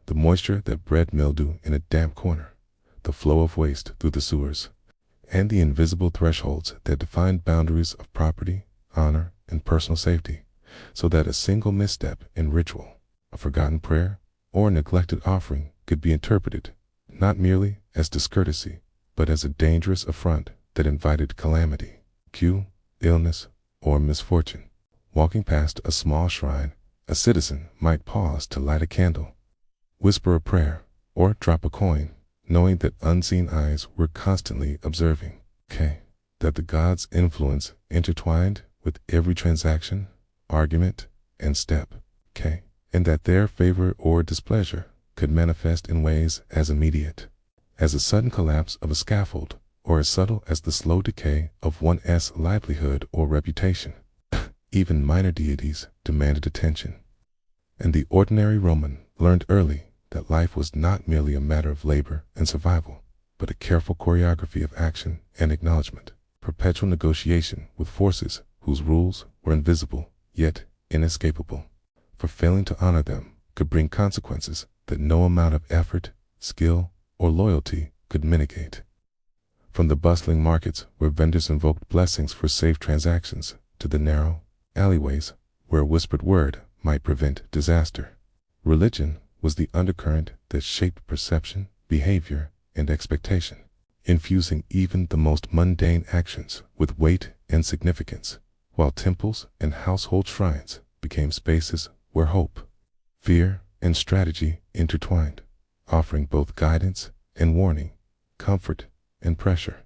the moisture that bred mildew in a damp corner, the flow of waste through the sewers, and the invisible thresholds that defined boundaries of property, honor, and personal safety, so that a single misstep in ritual, a forgotten prayer, or a neglected offering could be interpreted not merely as discourtesy, but as a dangerous affront that invited calamity, illness, or misfortune. Walking past a small shrine, a citizen might pause to light a candle, whisper a prayer, or drop a coin, knowing that unseen eyes were constantly observing, that the gods' influence intertwined with every transaction, argument, and step, and that their favor or displeasure could manifest in ways as immediate as the sudden collapse of a scaffold, or as subtle as the slow decay of one's livelihood or reputation. Even minor deities demanded attention, and the ordinary Roman learned early that life was not merely a matter of labor and survival, but a careful choreography of action and acknowledgement, perpetual negotiation with forces whose rules were invisible yet inescapable, for failing to honor them could bring consequences that no amount of effort, skill, or loyalty could mitigate. From the bustling markets where vendors invoked blessings for safe transactions to the narrow alleyways where a whispered word might prevent disaster, religion was the undercurrent that shaped perception, behavior, and expectation, infusing even the most mundane actions with weight and significance, while temples and household shrines became spaces where hope, fear, and strategy intertwined, offering both guidance and warning, comfort and pressure.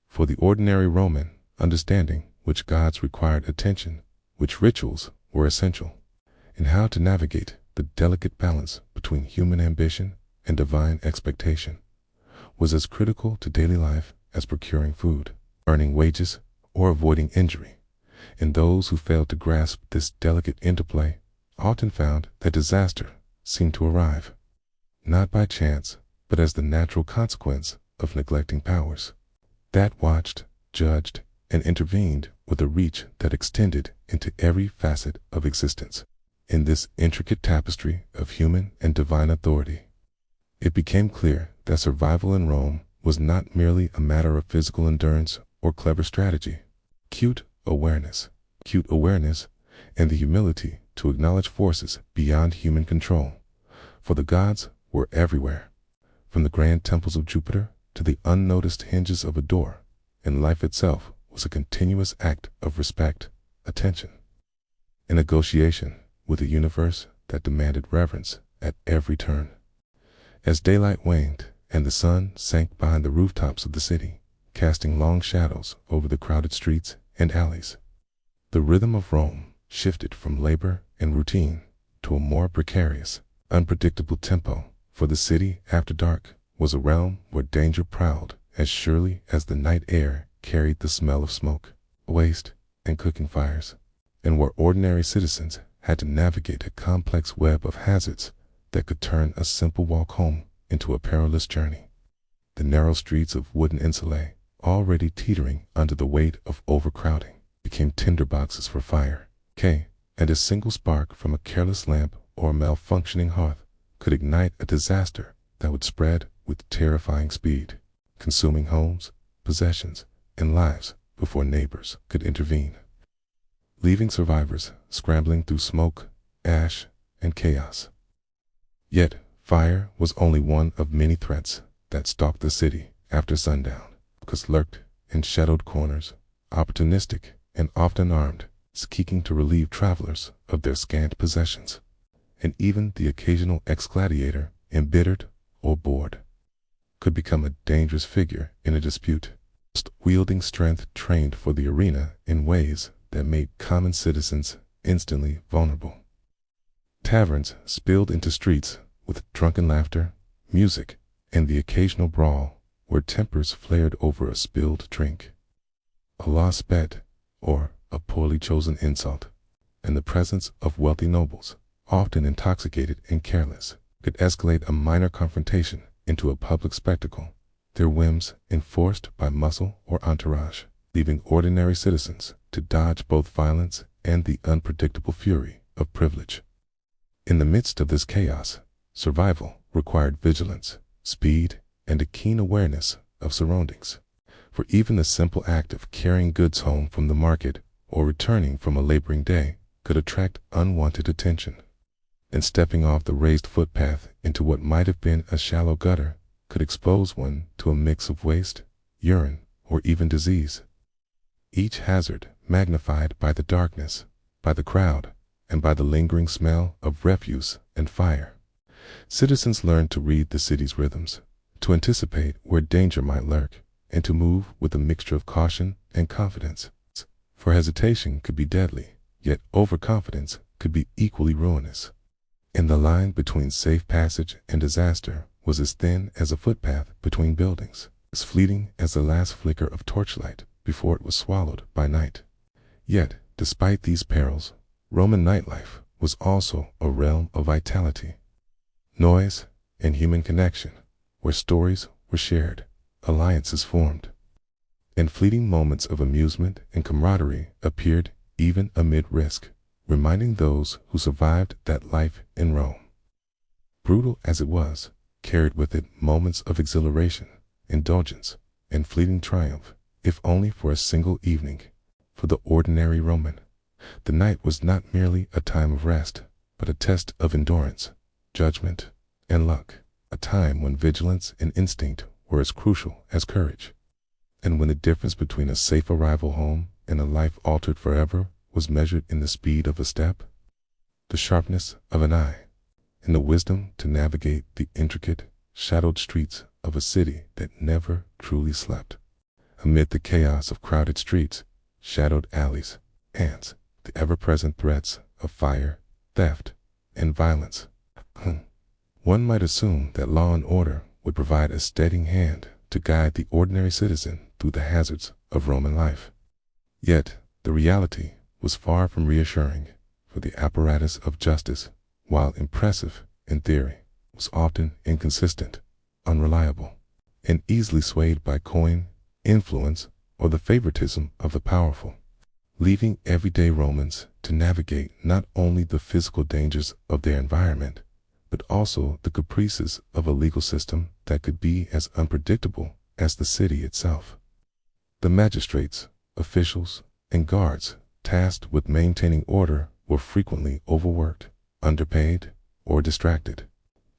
For the ordinary Roman, understanding which gods required attention, which rituals were essential, and how to navigate the delicate balance between human ambition and divine expectation, was as critical to daily life as procuring food, earning wages, or avoiding injury. And those who failed to grasp this delicate interplay often found that disaster seemed to arrive, not by chance, but as the natural consequence of neglecting powers that watched, judged, and intervened with a reach that extended into every facet of existence. In this intricate tapestry of human and divine authority, it became clear that survival in Rome was not merely a matter of physical endurance or clever strategy. Acute awareness, and the humility to acknowledge forces beyond human control. For the gods were everywhere, from the grand temples of Jupiter to the unnoticed hinges of a door, and life itself was a continuous act of respect, attention, and negotiation with a universe that demanded reverence at every turn. As daylight waned and the sun sank behind the rooftops of the city, casting long shadows over the crowded streets and alleys, the rhythm of Rome shifted from labor and routine to a more precarious, unpredictable tempo. For the city after dark was a realm where danger prowled as surely as the night air carried the smell of smoke, waste, and cooking fires, and where ordinary citizens had to navigate a complex web of hazards that could turn a simple walk home into a perilous journey. The narrow streets of wooden insulae, already teetering under the weight of overcrowding, became tinderboxes for fire, and a single spark from a careless lamp or a malfunctioning hearth could ignite a disaster that would spread with terrifying speed, consuming homes, possessions, and lives before neighbors could intervene, leaving survivors scrambling through smoke, ash, and chaos. Yet, fire was only one of many threats that stalked the city after sundown, because lurked in shadowed corners, opportunistic and often armed, seeking to relieve travelers of their scant possessions, and even the occasional ex-gladiator, embittered or bored, could become a dangerous figure in a dispute, wielding strength trained for the arena in ways that made common citizens instantly vulnerable. Taverns spilled into streets with drunken laughter, music, and the occasional brawl where tempers flared over a spilled drink, a lost bet, or a poorly chosen insult, and the presence of wealthy nobles, often intoxicated and careless, could escalate a minor confrontation into a public spectacle, their whims enforced by muscle or entourage, leaving ordinary citizens to dodge both violence and the unpredictable fury of privilege. In the midst of this chaos, survival required vigilance, speed, and a keen awareness of surroundings, for even the simple act of carrying goods home from the market or returning from a laboring day could attract unwanted attention, and stepping off the raised footpath into what might have been a shallow gutter could expose one to a mix of waste, urine, or even disease. Each hazard magnified by the darkness, by the crowd, and by the lingering smell of refuse and fire. Citizens learned to read the city's rhythms, to anticipate where danger might lurk, and to move with a mixture of caution and confidence. For hesitation could be deadly, yet overconfidence could be equally ruinous. And the line between safe passage and disaster was as thin as a footpath between buildings, as fleeting as the last flicker of torchlight before it was swallowed by night. Yet, despite these perils, Roman nightlife was also a realm of vitality, noise, and human connection, where stories were shared, alliances formed, and fleeting moments of amusement and camaraderie appeared even amid risk, reminding those who survived that life in Rome, brutal as it was, carried with it moments of exhilaration, indulgence, and fleeting triumph, if only for a single evening. For the ordinary Roman, the night was not merely a time of rest, but a test of endurance, judgment, and luck, a time when vigilance and instinct were as crucial as courage, and when the difference between a safe arrival home and a life altered forever was measured in the speed of a step, the sharpness of an eye, and the wisdom to navigate the intricate, shadowed streets of a city that never truly slept. Amid the chaos of crowded streets, shadowed alleys, and the ever-present threats of fire, theft, and violence, one might assume that law and order would provide a steadying hand to guide the ordinary citizen through the hazards of Roman life. Yet, the reality was far from reassuring, for the apparatus of justice, while impressive in theory, was often inconsistent, unreliable, and easily swayed by coin, influence, or the favoritism of the powerful, leaving everyday Romans to navigate not only the physical dangers of their environment, but also the caprices of a legal system that could be as unpredictable as the city itself. The magistrates, officials, and guards tasked with maintaining order were frequently overworked, underpaid, or distracted,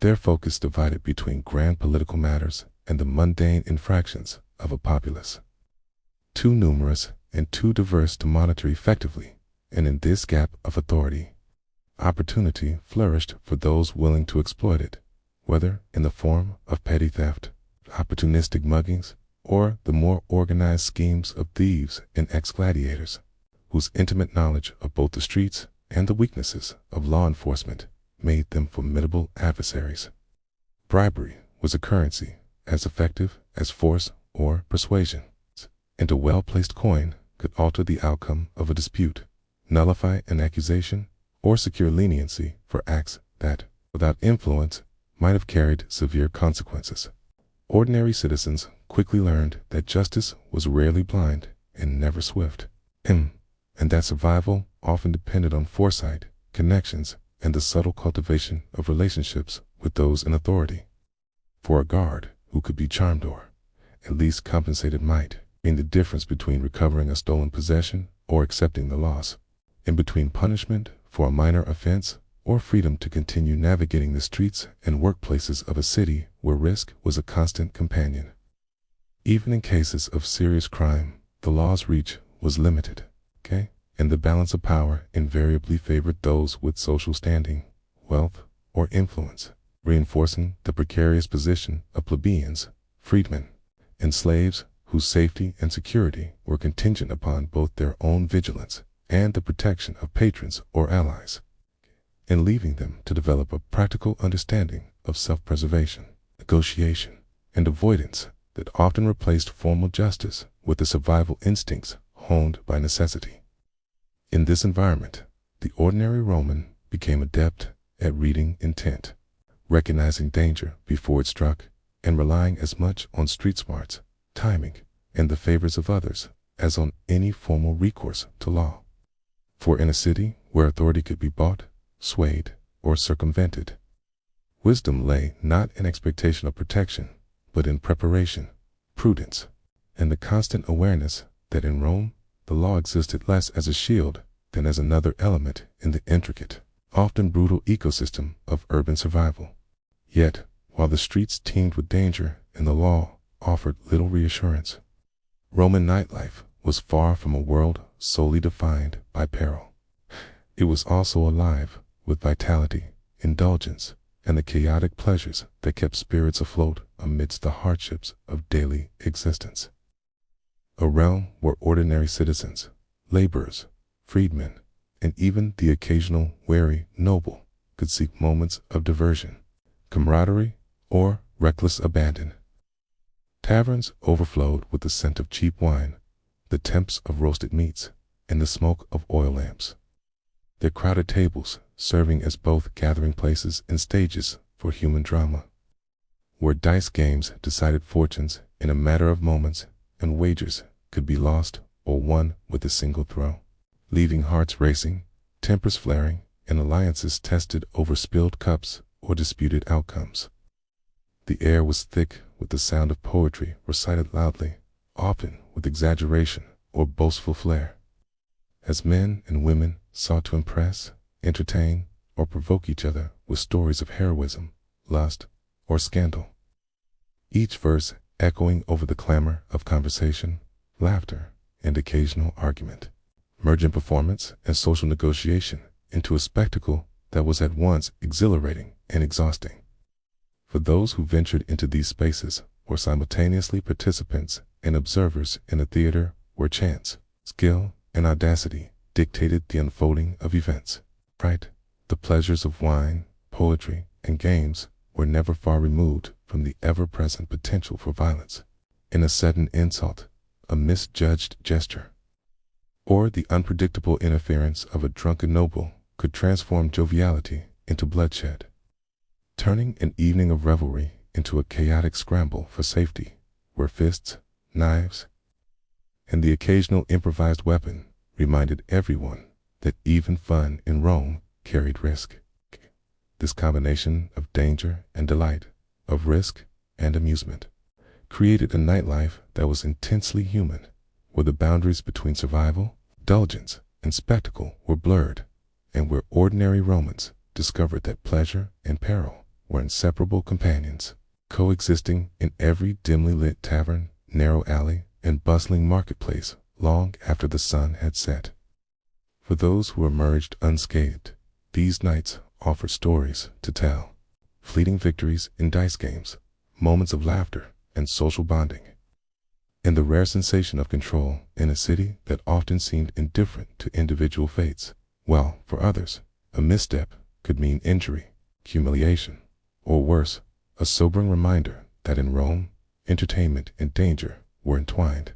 their focus divided between grand political matters and the mundane infractions of a populace too numerous and too diverse to monitor effectively, and in this gap of authority, opportunity flourished for those willing to exploit it, whether in the form of petty theft, opportunistic muggings, or the more organized schemes of thieves and ex-gladiators, whose intimate knowledge of both the streets and the weaknesses of law enforcement made them formidable adversaries. Bribery was a currency as effective as force or persuasion, and a well-placed coin could alter the outcome of a dispute, nullify an accusation, or secure leniency for acts that, without influence, might have carried severe consequences. Ordinary citizens quickly learned that justice was rarely blind and never swift, and that survival often depended on foresight, connections, and the subtle cultivation of relationships with those in authority. For a guard who could be charmed or, at least compensated might, mean the difference between recovering a stolen possession or accepting the loss, and between punishment for a minor offense or freedom to continue navigating the streets and workplaces of a city where risk was a constant companion. Even in cases of serious crime, the law's reach was limited, and the balance of power invariably favored those with social standing, wealth, or influence, reinforcing the precarious position of plebeians, freedmen, and slaves whose safety and security were contingent upon both their own vigilance and the protection of patrons or allies, and leaving them to develop a practical understanding of self-preservation, negotiation, and avoidance that often replaced formal justice with the survival instincts honed by necessity. In this environment, the ordinary Roman became adept at reading intent, recognizing danger before it struck, and relying as much on street smarts, timing, and the favors of others as on any formal recourse to law. For in a city where authority could be bought, swayed, or circumvented, wisdom lay not in expectation of protection, but in preparation, prudence, and the constant awareness that in Rome the law existed less as a shield than as another element in the intricate, often brutal ecosystem of urban survival. Yet, while the streets teemed with danger and the law offered little reassurance, Roman nightlife was far from a world solely defined by peril. It was also alive with vitality, indulgence, and the chaotic pleasures that kept spirits afloat amidst the hardships of daily existence. A realm where ordinary citizens, laborers, freedmen, and even the occasional wary noble could seek moments of diversion, camaraderie, or reckless abandon. Taverns overflowed with the scent of cheap wine, the tempts of roasted meats, and the smoke of oil lamps, their crowded tables serving as both gathering places and stages for human drama, where dice games decided fortunes in a matter of moments and wagers could be lost or won with a single throw, leaving hearts racing, tempers flaring, and alliances tested over spilled cups or disputed outcomes. The air was thick with the sound of poetry recited loudly, often with exaggeration or boastful flair, as men and women sought to impress, entertain, or provoke each other with stories of heroism, lust, or scandal. Each verse echoing over the clamor of conversation, laughter, and occasional argument, merging performance and social negotiation into a spectacle that was at once exhilarating and exhausting. For those who ventured into these spaces were simultaneously participants and observers in a theater where chance, skill, and audacity dictated the unfolding of events. The pleasures of wine, poetry, and games were never far removed from the ever-present potential for violence, in a sudden insult, a misjudged gesture, or the unpredictable interference of a drunken noble could transform joviality into bloodshed, turning an evening of revelry into a chaotic scramble for safety, where fists, knives, and the occasional improvised weapon reminded everyone that even fun in Rome carried risk. This combination of danger and delight, of risk and amusement, created a nightlife that was intensely human, where the boundaries between survival, indulgence, and spectacle were blurred, and where ordinary Romans discovered that pleasure and peril were inseparable companions, coexisting in every dimly lit tavern, narrow alley, and bustling marketplace long after the sun had set. For those who emerged unscathed, these nights offered stories to tell, fleeting victories in dice games, moments of laughter and social bonding, and the rare sensation of control in a city that often seemed indifferent to individual fates, while, for others, a misstep could mean injury, humiliation, or worse, a sobering reminder that in Rome, entertainment and danger were entwined,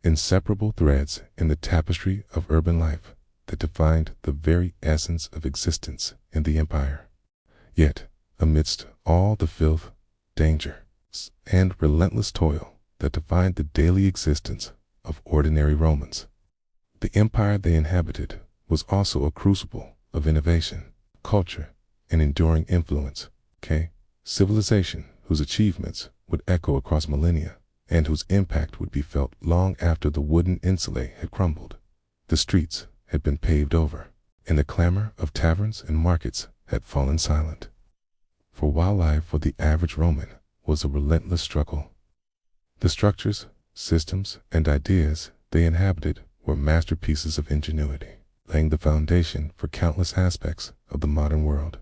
inseparable threads in the tapestry of urban life that defined the very essence of existence in the empire. Yet, amidst all the filth, danger, and relentless toil that defined the daily existence of ordinary Romans, the empire they inhabited was also a crucible of innovation, culture, and enduring influence. Civilization whose achievements would echo across millennia, and whose impact would be felt long after the wooden insulae had crumbled, the streets had been paved over, and the clamor of taverns and markets had fallen silent. For while life for the average Roman was a relentless struggle, the structures, systems, and ideas they inhabited were masterpieces of ingenuity, laying the foundation for countless aspects of the modern world.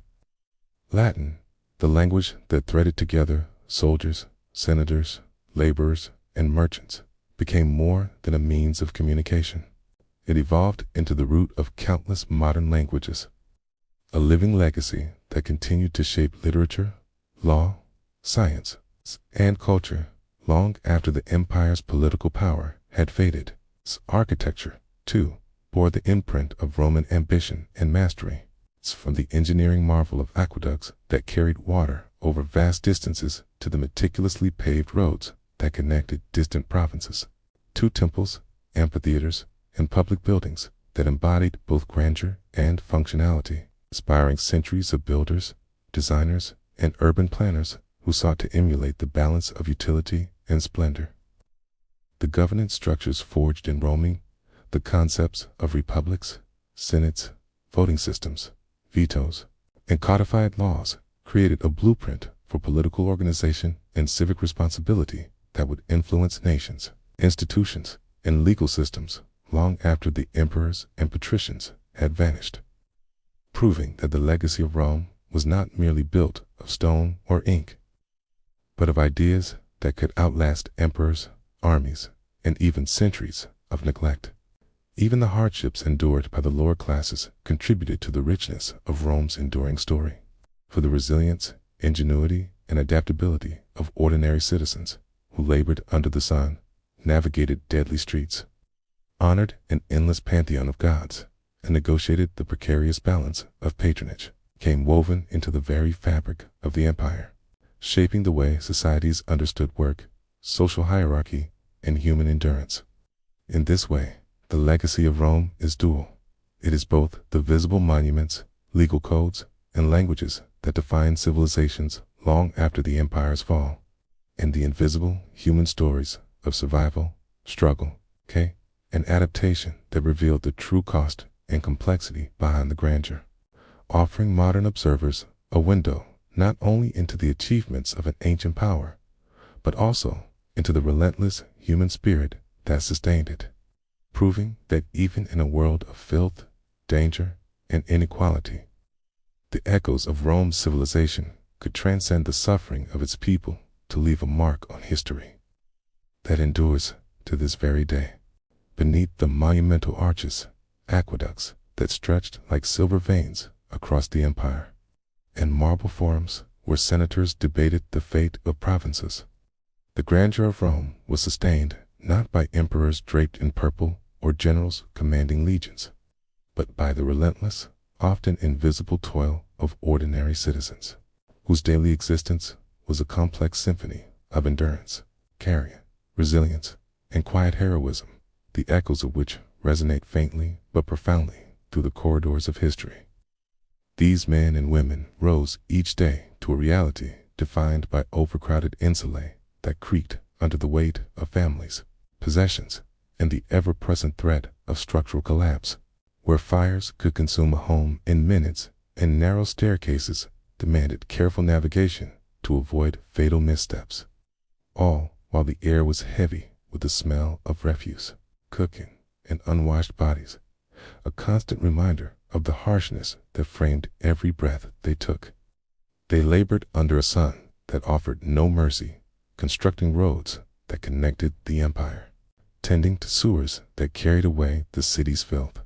Latin, the language that threaded together soldiers, senators, laborers, and merchants, became more than a means of communication. It evolved into the root of countless modern languages, a living legacy that continued to shape literature, law, science, and culture long after the empire's political power had faded. Architecture, too, bore the imprint of Roman ambition and mastery, from the engineering marvel of aqueducts that carried water over vast distances to the meticulously paved roads that connected distant provinces, to temples, amphitheaters, and public buildings that embodied both grandeur and functionality, inspiring centuries of builders, designers, and urban planners who sought to emulate the balance of utility and splendor. The governance structures forged in Rome, the concepts of republics, senates, voting systems, vetoes, and codified laws created a blueprint for political organization and civic responsibility that would influence nations, institutions, and legal systems long after the emperors and patricians had vanished, proving that the legacy of Rome was not merely built of stone or ink, but of ideas that could outlast emperors, armies, and even centuries of neglect. Even the hardships endured by the lower classes contributed to the richness of Rome's enduring story. For the resilience, ingenuity, and adaptability of ordinary citizens who labored under the sun, navigated deadly streets, honored an endless pantheon of gods, and negotiated the precarious balance of patronage, came woven into the very fabric of the empire, shaping the way societies understood work, social hierarchy, and human endurance. In this way, the legacy of Rome is dual. It is both the visible monuments, legal codes, and languages that define civilizations long after the empire's fall, and the invisible human stories of survival, struggle, and adaptation that revealed the true cost and complexity behind the grandeur, offering modern observers a window not only into the achievements of an ancient power, but also into the relentless human spirit that sustained it, proving that even in a world of filth, danger, and inequality, the echoes of Rome's civilization could transcend the suffering of its people to leave a mark on history that endures to this very day. Beneath the monumental arches, aqueducts that stretched like silver veins across the empire, and marble forums where senators debated the fate of provinces, the grandeur of Rome was sustained not by emperors draped in purple or generals commanding legions, but by the relentless, often invisible toil of ordinary citizens, whose daily existence was a complex symphony of endurance, carrion, resilience, and quiet heroism, the echoes of which resonate faintly but profoundly through the corridors of history. These men and women rose each day to a reality defined by overcrowded insulae that creaked under the weight of families, possessions, and the ever-present threat of structural collapse, where fires could consume a home in minutes and narrow staircases demanded careful navigation to avoid fatal missteps. All while the air was heavy with the smell of refuse, cooking, and unwashed bodies, a constant reminder of the harshness that framed every breath they took. They labored under a sun that offered no mercy, constructing roads that connected the empire, tending to sewers that carried away the city's filth,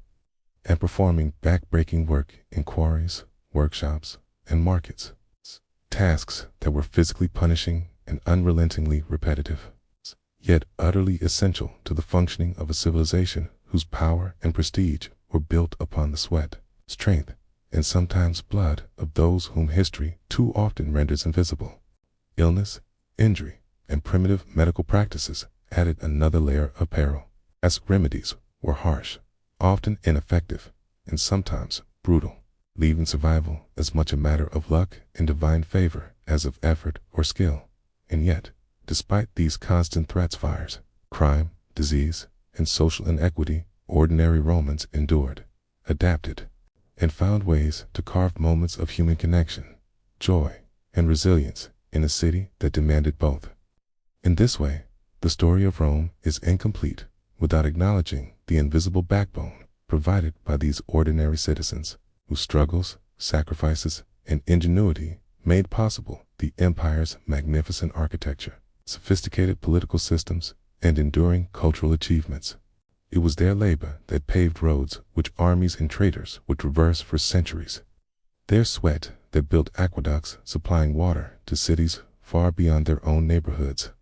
and performing back-breaking work in quarries, workshops, and markets, tasks that were physically punishing and unrelentingly repetitive, yet utterly essential to the functioning of a civilization whose power and prestige were built upon the sweat, strength, and sometimes blood of those whom history too often renders invisible. Illness, injury, and primitive medical practices added another layer of peril, as remedies were harsh, often ineffective, and sometimes brutal, leaving survival as much a matter of luck and divine favor as of effort or skill. And yet, despite these constant threats, fires, crime, disease, and social inequity, ordinary Romans endured, adapted, and found ways to carve moments of human connection, joy, and resilience in a city that demanded both. In this way, the story of Rome is incomplete without acknowledging the invisible backbone provided by these ordinary citizens, whose struggles, sacrifices, and ingenuity made possible the empire's magnificent architecture, sophisticated political systems, and enduring cultural achievements. It was their labor that paved roads which armies and traders would traverse for centuries, their sweat that built aqueducts supplying water to cities far beyond their own neighborhoods,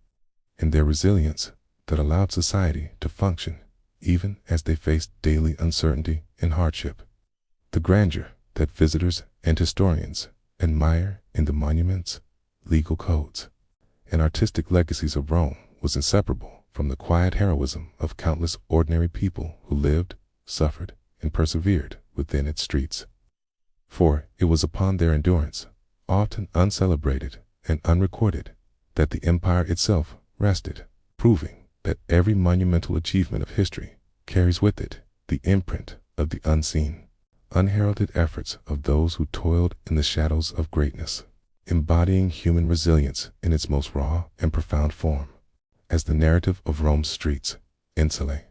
and their resilience that allowed society to function even as they faced daily uncertainty and hardship. The grandeur that visitors and historians admire in the monuments, legal codes, and artistic legacies of Rome was inseparable from the quiet heroism of countless ordinary people who lived, suffered, and persevered within its streets. For it was upon their endurance, often uncelebrated and unrecorded, that the empire itself rested, proving that every monumental achievement of history carries with it the imprint of the unseen, unheralded efforts of those who toiled in the shadows of greatness, embodying human resilience in its most raw and profound form. As the narrative of Rome's streets, insulae,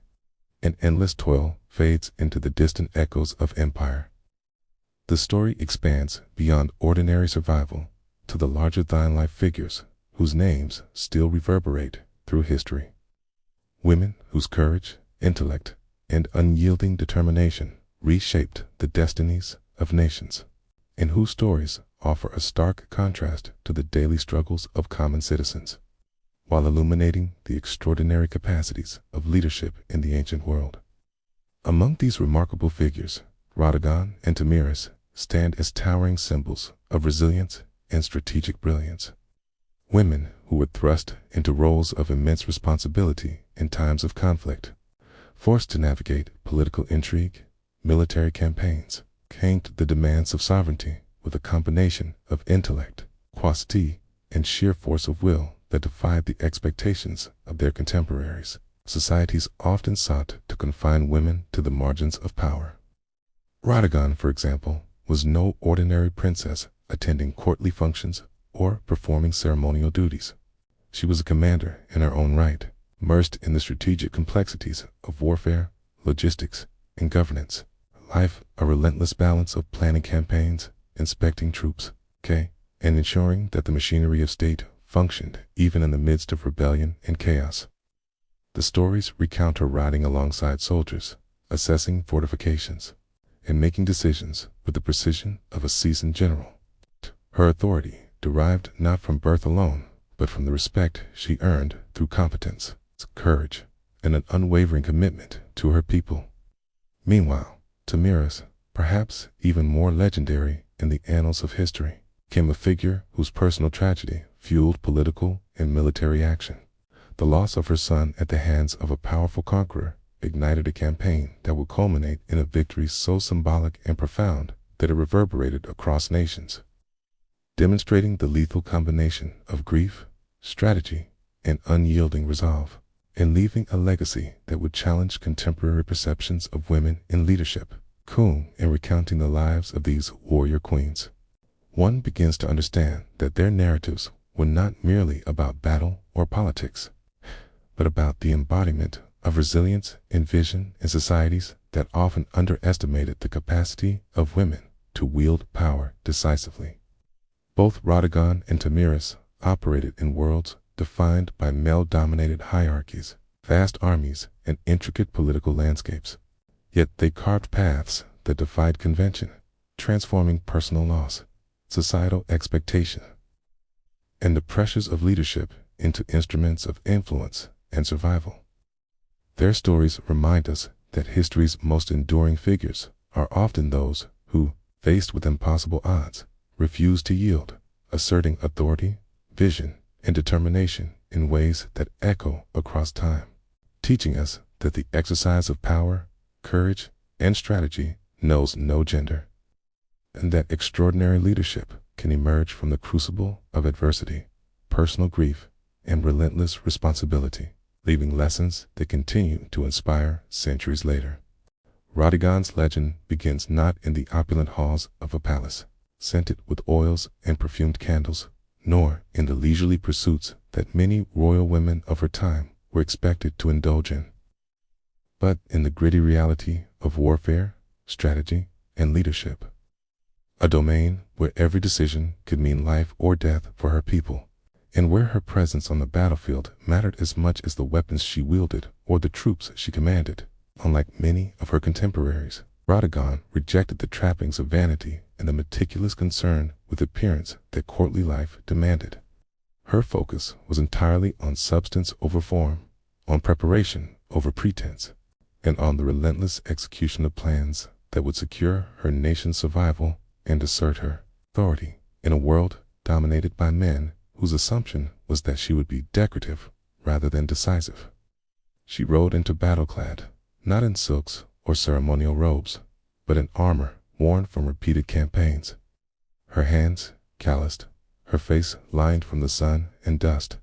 and endless toil fades into the distant echoes of empire, the story expands beyond ordinary survival to the larger-than-life figures whose names still reverberate through history. Women whose courage, intellect, and unyielding determination reshaped the destinies of nations, and whose stories offer a stark contrast to the daily struggles of common citizens, while illuminating the extraordinary capacities of leadership in the ancient world. Among these remarkable figures, Rodigon and Tomyris stand as towering symbols of resilience and strategic brilliance. Women who were thrust into roles of immense responsibility in times of conflict, forced to navigate political intrigue, military campaigns, came to the demands of sovereignty with a combination of intellect, quacity, and sheer force of will that defied the expectations of their contemporaries. Societies often sought to confine women to the margins of power. Rodigon, for example, was no ordinary princess attending courtly functions or performing ceremonial duties. She was a commander in her own right, immersed in the strategic complexities of warfare, logistics, and governance. Life a relentless balance of planning campaigns, inspecting troops, and ensuring that the machinery of state functioned even in the midst of rebellion and chaos. The stories recount her riding alongside soldiers, assessing fortifications, and making decisions with the precision of a seasoned general. Her authority derived not from birth alone, but from the respect she earned through competence, courage, and an unwavering commitment to her people. Meanwhile, Tomyris, perhaps even more legendary in the annals of history, became a figure whose personal tragedy fueled political and military action. The loss of her son at the hands of a powerful conqueror ignited a campaign that would culminate in a victory so symbolic and profound that it reverberated across nations, demonstrating the lethal combination of grief, strategy, and unyielding resolve, and leaving a legacy that would challenge contemporary perceptions of women in leadership. In recounting the lives of these warrior queens, one begins to understand that their narratives were not merely about battle or politics, but about the embodiment of resilience and vision in societies that often underestimated the capacity of women to wield power decisively. Both Rodigon and Tomyris operated in worlds defined by male-dominated hierarchies, vast armies, and intricate political landscapes. Yet they carved paths that defied convention, transforming personal loss, societal expectation, and the pressures of leadership into instruments of influence and survival. Their stories remind us that history's most enduring figures are often those who, faced with impossible odds, refuse to yield, asserting authority, vision, and determination in ways that echo across time, teaching us that the exercise of power, courage, and strategy knows no gender, and that extraordinary leadership can emerge from the crucible of adversity, personal grief, and relentless responsibility, leaving lessons that continue to inspire centuries later. Rodigon's legend begins not in the opulent halls of a palace, scented with oils and perfumed candles, nor in the leisurely pursuits that many royal women of her time were expected to indulge in, but in the gritty reality of warfare, strategy, and leadership. A domain where every decision could mean life or death for her people, and where her presence on the battlefield mattered as much as the weapons she wielded or the troops she commanded. Unlike many of her contemporaries, Rodigon rejected the trappings of vanity and the meticulous concern with appearance that courtly life demanded. Her focus was entirely on substance over form, on preparation over pretense, and on the relentless execution of plans that would secure her nation's survival and assert her authority in a world dominated by men whose assumption was that she would be decorative rather than decisive. She rode into battle clad, not in silks or ceremonial robes, but in armor worn from repeated campaigns. Her hands calloused, her face lined from the sun and dust,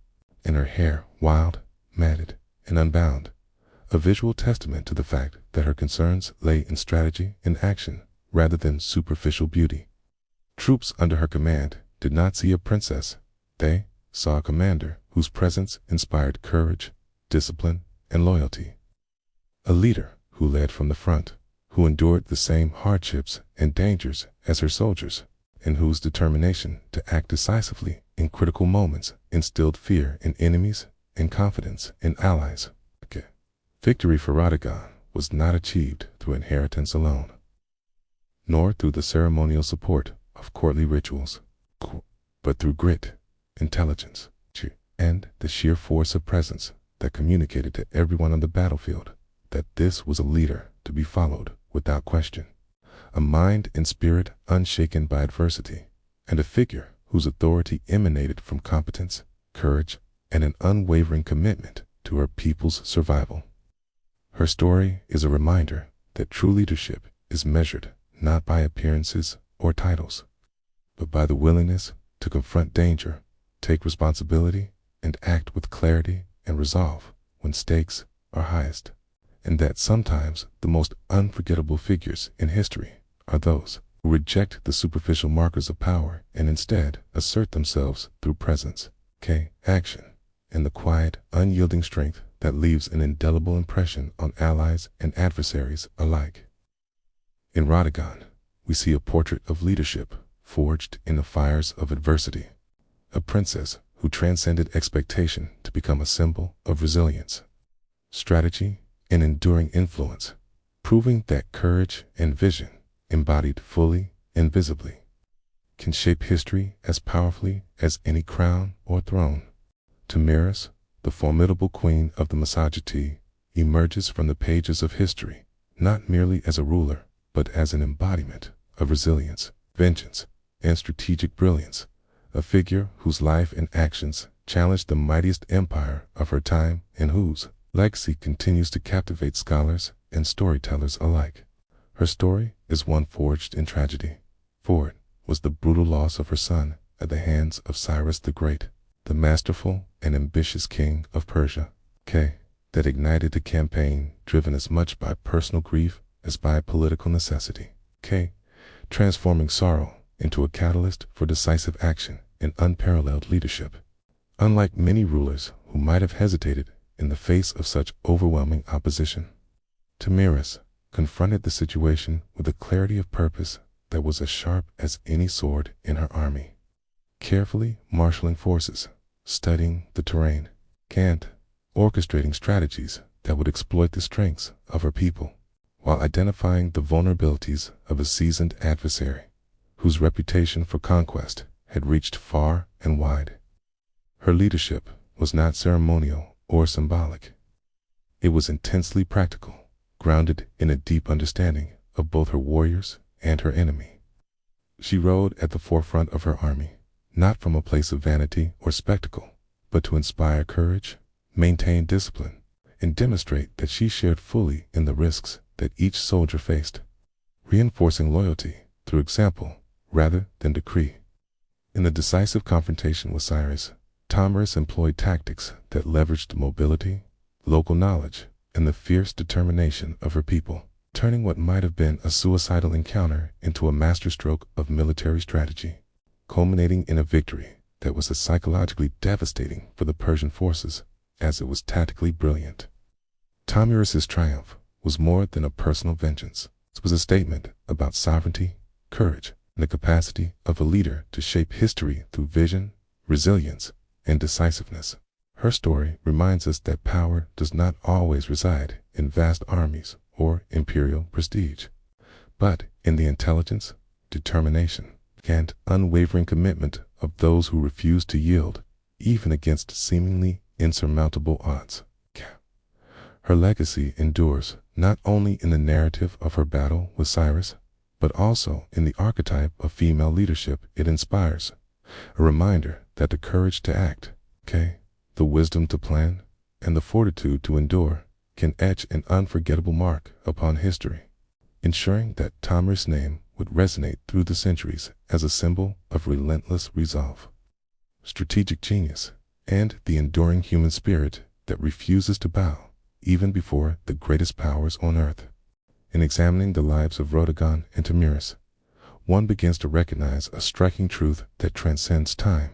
and her hair wild, matted, and unbound, a visual testament to the fact that her concerns lay in strategy and action rather than superficial beauty. Troops under her command did not see a princess. They saw a commander whose presence inspired courage, discipline, and loyalty. A leader who led from the front, who endured the same hardships and dangers as her soldiers, and whose determination to act decisively in critical moments instilled fear in enemies and confidence in allies. Victory for Rodigon was not achieved through inheritance alone, nor through the ceremonial support of courtly rituals, but through grit, intelligence, and the sheer force of presence that communicated to everyone on the battlefield that this was a leader to be followed without question, a mind and spirit unshaken by adversity, and a figure whose authority emanated from competence, courage, and an unwavering commitment to her people's survival. Her story is a reminder that true leadership is measured not by appearances or titles, but by the willingness to confront danger, take responsibility, and act with clarity and resolve when stakes are highest, and that sometimes the most unforgettable figures in history are those who reject the superficial markers of power and instead assert themselves through presence, action, and the quiet, unyielding strength that leaves an indelible impression on allies and adversaries alike. In Rodigon, we see a portrait of leadership forged in the fires of adversity, a princess who transcended expectation to become a symbol of resilience, strategy, and enduring influence, proving that courage and vision, embodied fully and visibly, can shape history as powerfully as any crown or throne. Tomyris, the formidable queen of the Massagetee, emerges from the pages of history not merely as a ruler, but as an embodiment of resilience, vengeance, and strategic brilliance, a figure whose life and actions challenged the mightiest empire of her time and whose legacy continues to captivate scholars and storytellers alike. Her story is one forged in tragedy. For it was the brutal loss of her son at the hands of Cyrus the Great, the masterful and ambitious king of Persia, that ignited a campaign driven as much by personal grief as by political necessity, transforming sorrow into a catalyst for decisive action and unparalleled leadership. Unlike many rulers who might have hesitated in the face of such overwhelming opposition, Tomyris confronted the situation with a clarity of purpose that was as sharp as any sword in her army. Carefully marshaling forces, studying the terrain, and orchestrating strategies that would exploit the strengths of her people, while identifying the vulnerabilities of a seasoned adversary whose reputation for conquest had reached far and wide. Her leadership was not ceremonial or symbolic. It was intensely practical, grounded in a deep understanding of both her warriors and her enemy. She rode at the forefront of her army, not from a place of vanity or spectacle, but to inspire courage, maintain discipline, and demonstrate that she shared fully in the risks that each soldier faced, reinforcing loyalty through example rather than decree. In the decisive confrontation with Cyrus, Tomyris employed tactics that leveraged mobility, local knowledge, and the fierce determination of her people, turning what might have been a suicidal encounter into a masterstroke of military strategy, culminating in a victory that was as psychologically devastating for the Persian forces as it was tactically brilliant. Tomyris's triumph was more than a personal vengeance. It was a statement about sovereignty, courage, and the capacity of a leader to shape history through vision, resilience, and decisiveness. Her story reminds us that power does not always reside in vast armies or imperial prestige, but in the intelligence, determination, and unwavering commitment of those who refuse to yield, even against seemingly insurmountable odds. Her legacy endures not only in the narrative of her battle with Cyrus, but also in the archetype of female leadership it inspires, a reminder that the courage to act, the wisdom to plan, and the fortitude to endure can etch an unforgettable mark upon history, ensuring that Tomyris' name would resonate through the centuries as a symbol of relentless resolve, strategic genius, and the enduring human spirit that refuses to bow even before the greatest powers on earth. In examining the lives of Rodigon and Tomyris, one begins to recognize a striking truth that transcends time.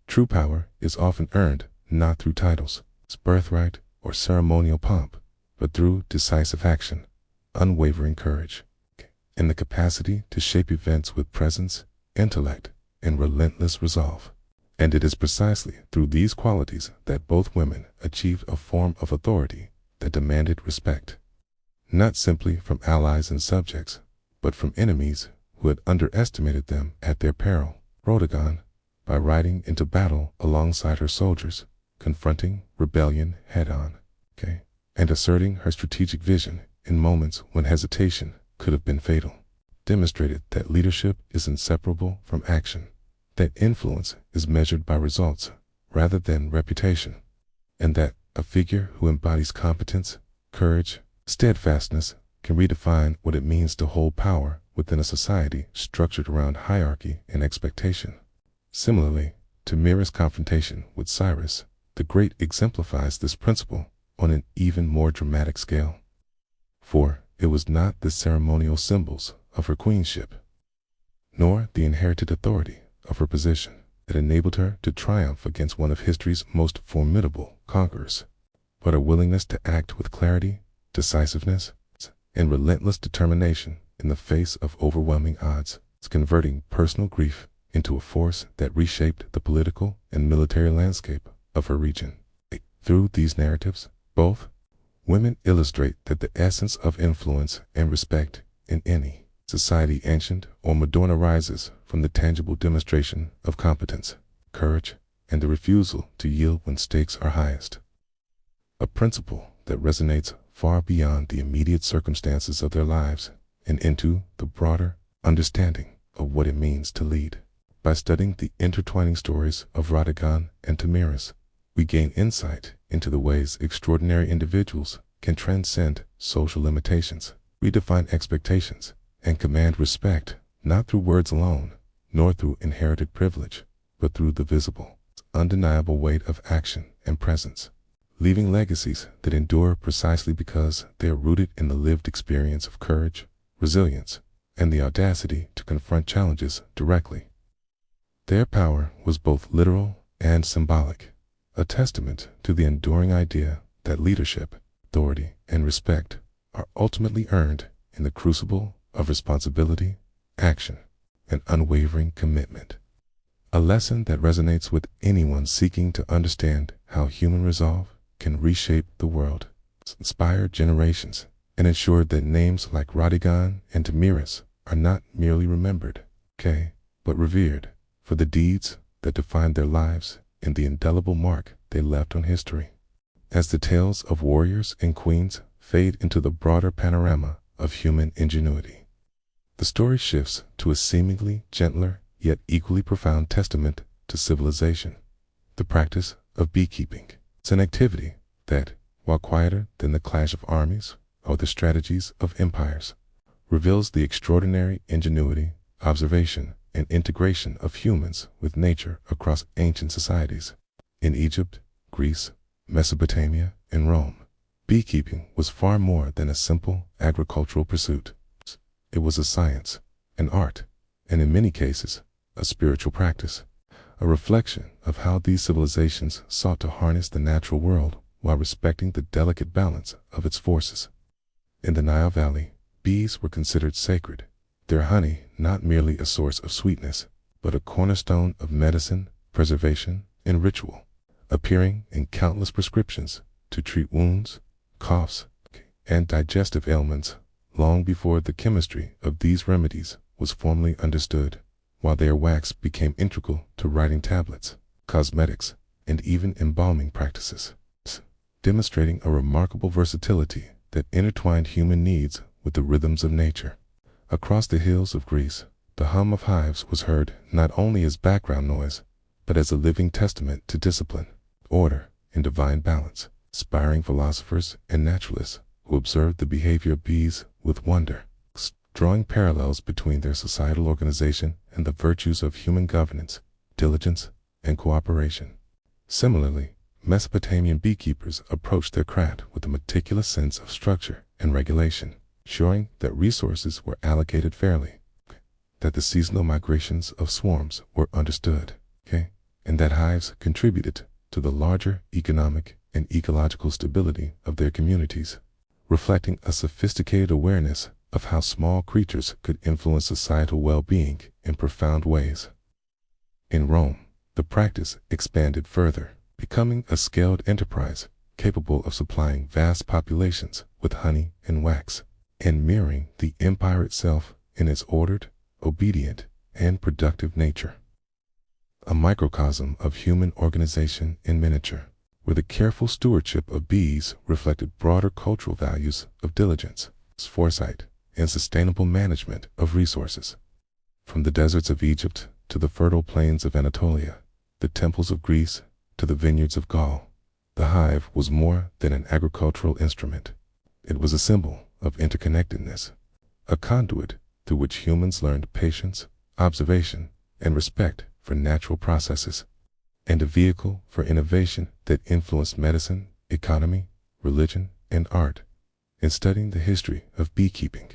True power is often earned not through titles, birthright, or ceremonial pomp, but through decisive action, unwavering courage, and the capacity to shape events with presence, intellect, and relentless resolve. And it is precisely through these qualities that both women achieved a form of authority that demanded respect, not simply from allies and subjects, but from enemies who had underestimated them at their peril. Rodigon, by riding into battle alongside her soldiers, confronting rebellion head-on, and asserting her strategic vision in moments when hesitation could have been fatal, demonstrated that leadership is inseparable from action, that influence is measured by results rather than reputation, and that a figure who embodies competence, courage, steadfastness can redefine what it means to hold power within a society structured around hierarchy and expectation. Similarly, Tomyris' confrontation with Cyrus the Great exemplifies this principle on an even more dramatic scale. For it was not the ceremonial symbols of her queenship, nor the inherited authority of her position that enabled her to triumph against one of history's most formidable conquerors, but her willingness to act with clarity, decisiveness, and relentless determination in the face of overwhelming odds, converting personal grief into a force that reshaped the political and military landscape of her region. Through these narratives, both women illustrate that the essence of influence and respect in any society, ancient or modern, arises from the tangible demonstration of competence, courage, and the refusal to yield when stakes are highest. A principle that resonates far beyond the immediate circumstances of their lives and into the broader understanding of what it means to lead. By studying the intertwining stories of Rodigon and Tomyris, we gain insight into the ways extraordinary individuals can transcend social limitations, redefine expectations, and command respect, not through words alone, nor through inherited privilege, but through the visible, undeniable weight of action and presence, leaving legacies that endure precisely because they are rooted in the lived experience of courage, resilience, and the audacity to confront challenges directly. Their power was both literal and symbolic, a testament to the enduring idea that leadership, authority, and respect are ultimately earned in the crucible of responsibility, action, and unwavering commitment. A lesson that resonates with anyone seeking to understand how human resolve can reshape the world, inspire generations, and ensure that names like Rodigon and Tomyris are not merely remembered, but revered for the deeds that defined their lives and the indelible mark they left on history. As the tales of warriors and queens fade into the broader panorama of human ingenuity, the story shifts to a seemingly gentler yet equally profound testament to civilization, the practice of beekeeping. It's an activity that, while quieter than the clash of armies or the strategies of empires, reveals the extraordinary ingenuity, observation, and integration of humans with nature across ancient societies. In Egypt, Greece, Mesopotamia, and Rome, beekeeping was far more than a simple agricultural pursuit. It was a science, an art, and in many cases, a spiritual practice, a reflection of how these civilizations sought to harness the natural world while respecting the delicate balance of its forces. In the Nile Valley, bees were considered sacred, their honey not merely a source of sweetness, but a cornerstone of medicine, preservation, and ritual, appearing in countless prescriptions to treat wounds, coughs, and digestive ailments long before the chemistry of these remedies was formally understood, while their wax became integral to writing tablets, cosmetics, and even embalming practices, demonstrating a remarkable versatility that intertwined human needs with the rhythms of nature. Across the hills of Greece, the hum of hives was heard not only as background noise, but as a living testament to discipline, order, and divine balance, inspiring philosophers and naturalists who observed the behavior of bees with wonder, drawing parallels between their societal organization and the virtues of human governance, diligence, and cooperation. Similarly, Mesopotamian beekeepers approached their craft with a meticulous sense of structure and regulation, ensuring that resources were allocated fairly, that the seasonal migrations of swarms were understood, and that hives contributed to the larger economic and ecological stability of their communities, reflecting a sophisticated awareness of how small creatures could influence societal well-being in profound ways. In Rome, the practice expanded further, becoming a scaled enterprise capable of supplying vast populations with honey and wax, and mirroring the empire itself in its ordered, obedient, and productive nature. A microcosm of human organization in miniature, where the careful stewardship of bees reflected broader cultural values of diligence, foresight, and sustainable management of resources. From the deserts of Egypt to the fertile plains of Anatolia, the temples of Greece to the vineyards of Gaul, the hive was more than an agricultural instrument. It was a symbol of interconnectedness, a conduit through which humans learned patience, observation, and respect for natural processes, and a vehicle for innovation that influenced medicine, economy, religion, and art. In studying the history of beekeeping,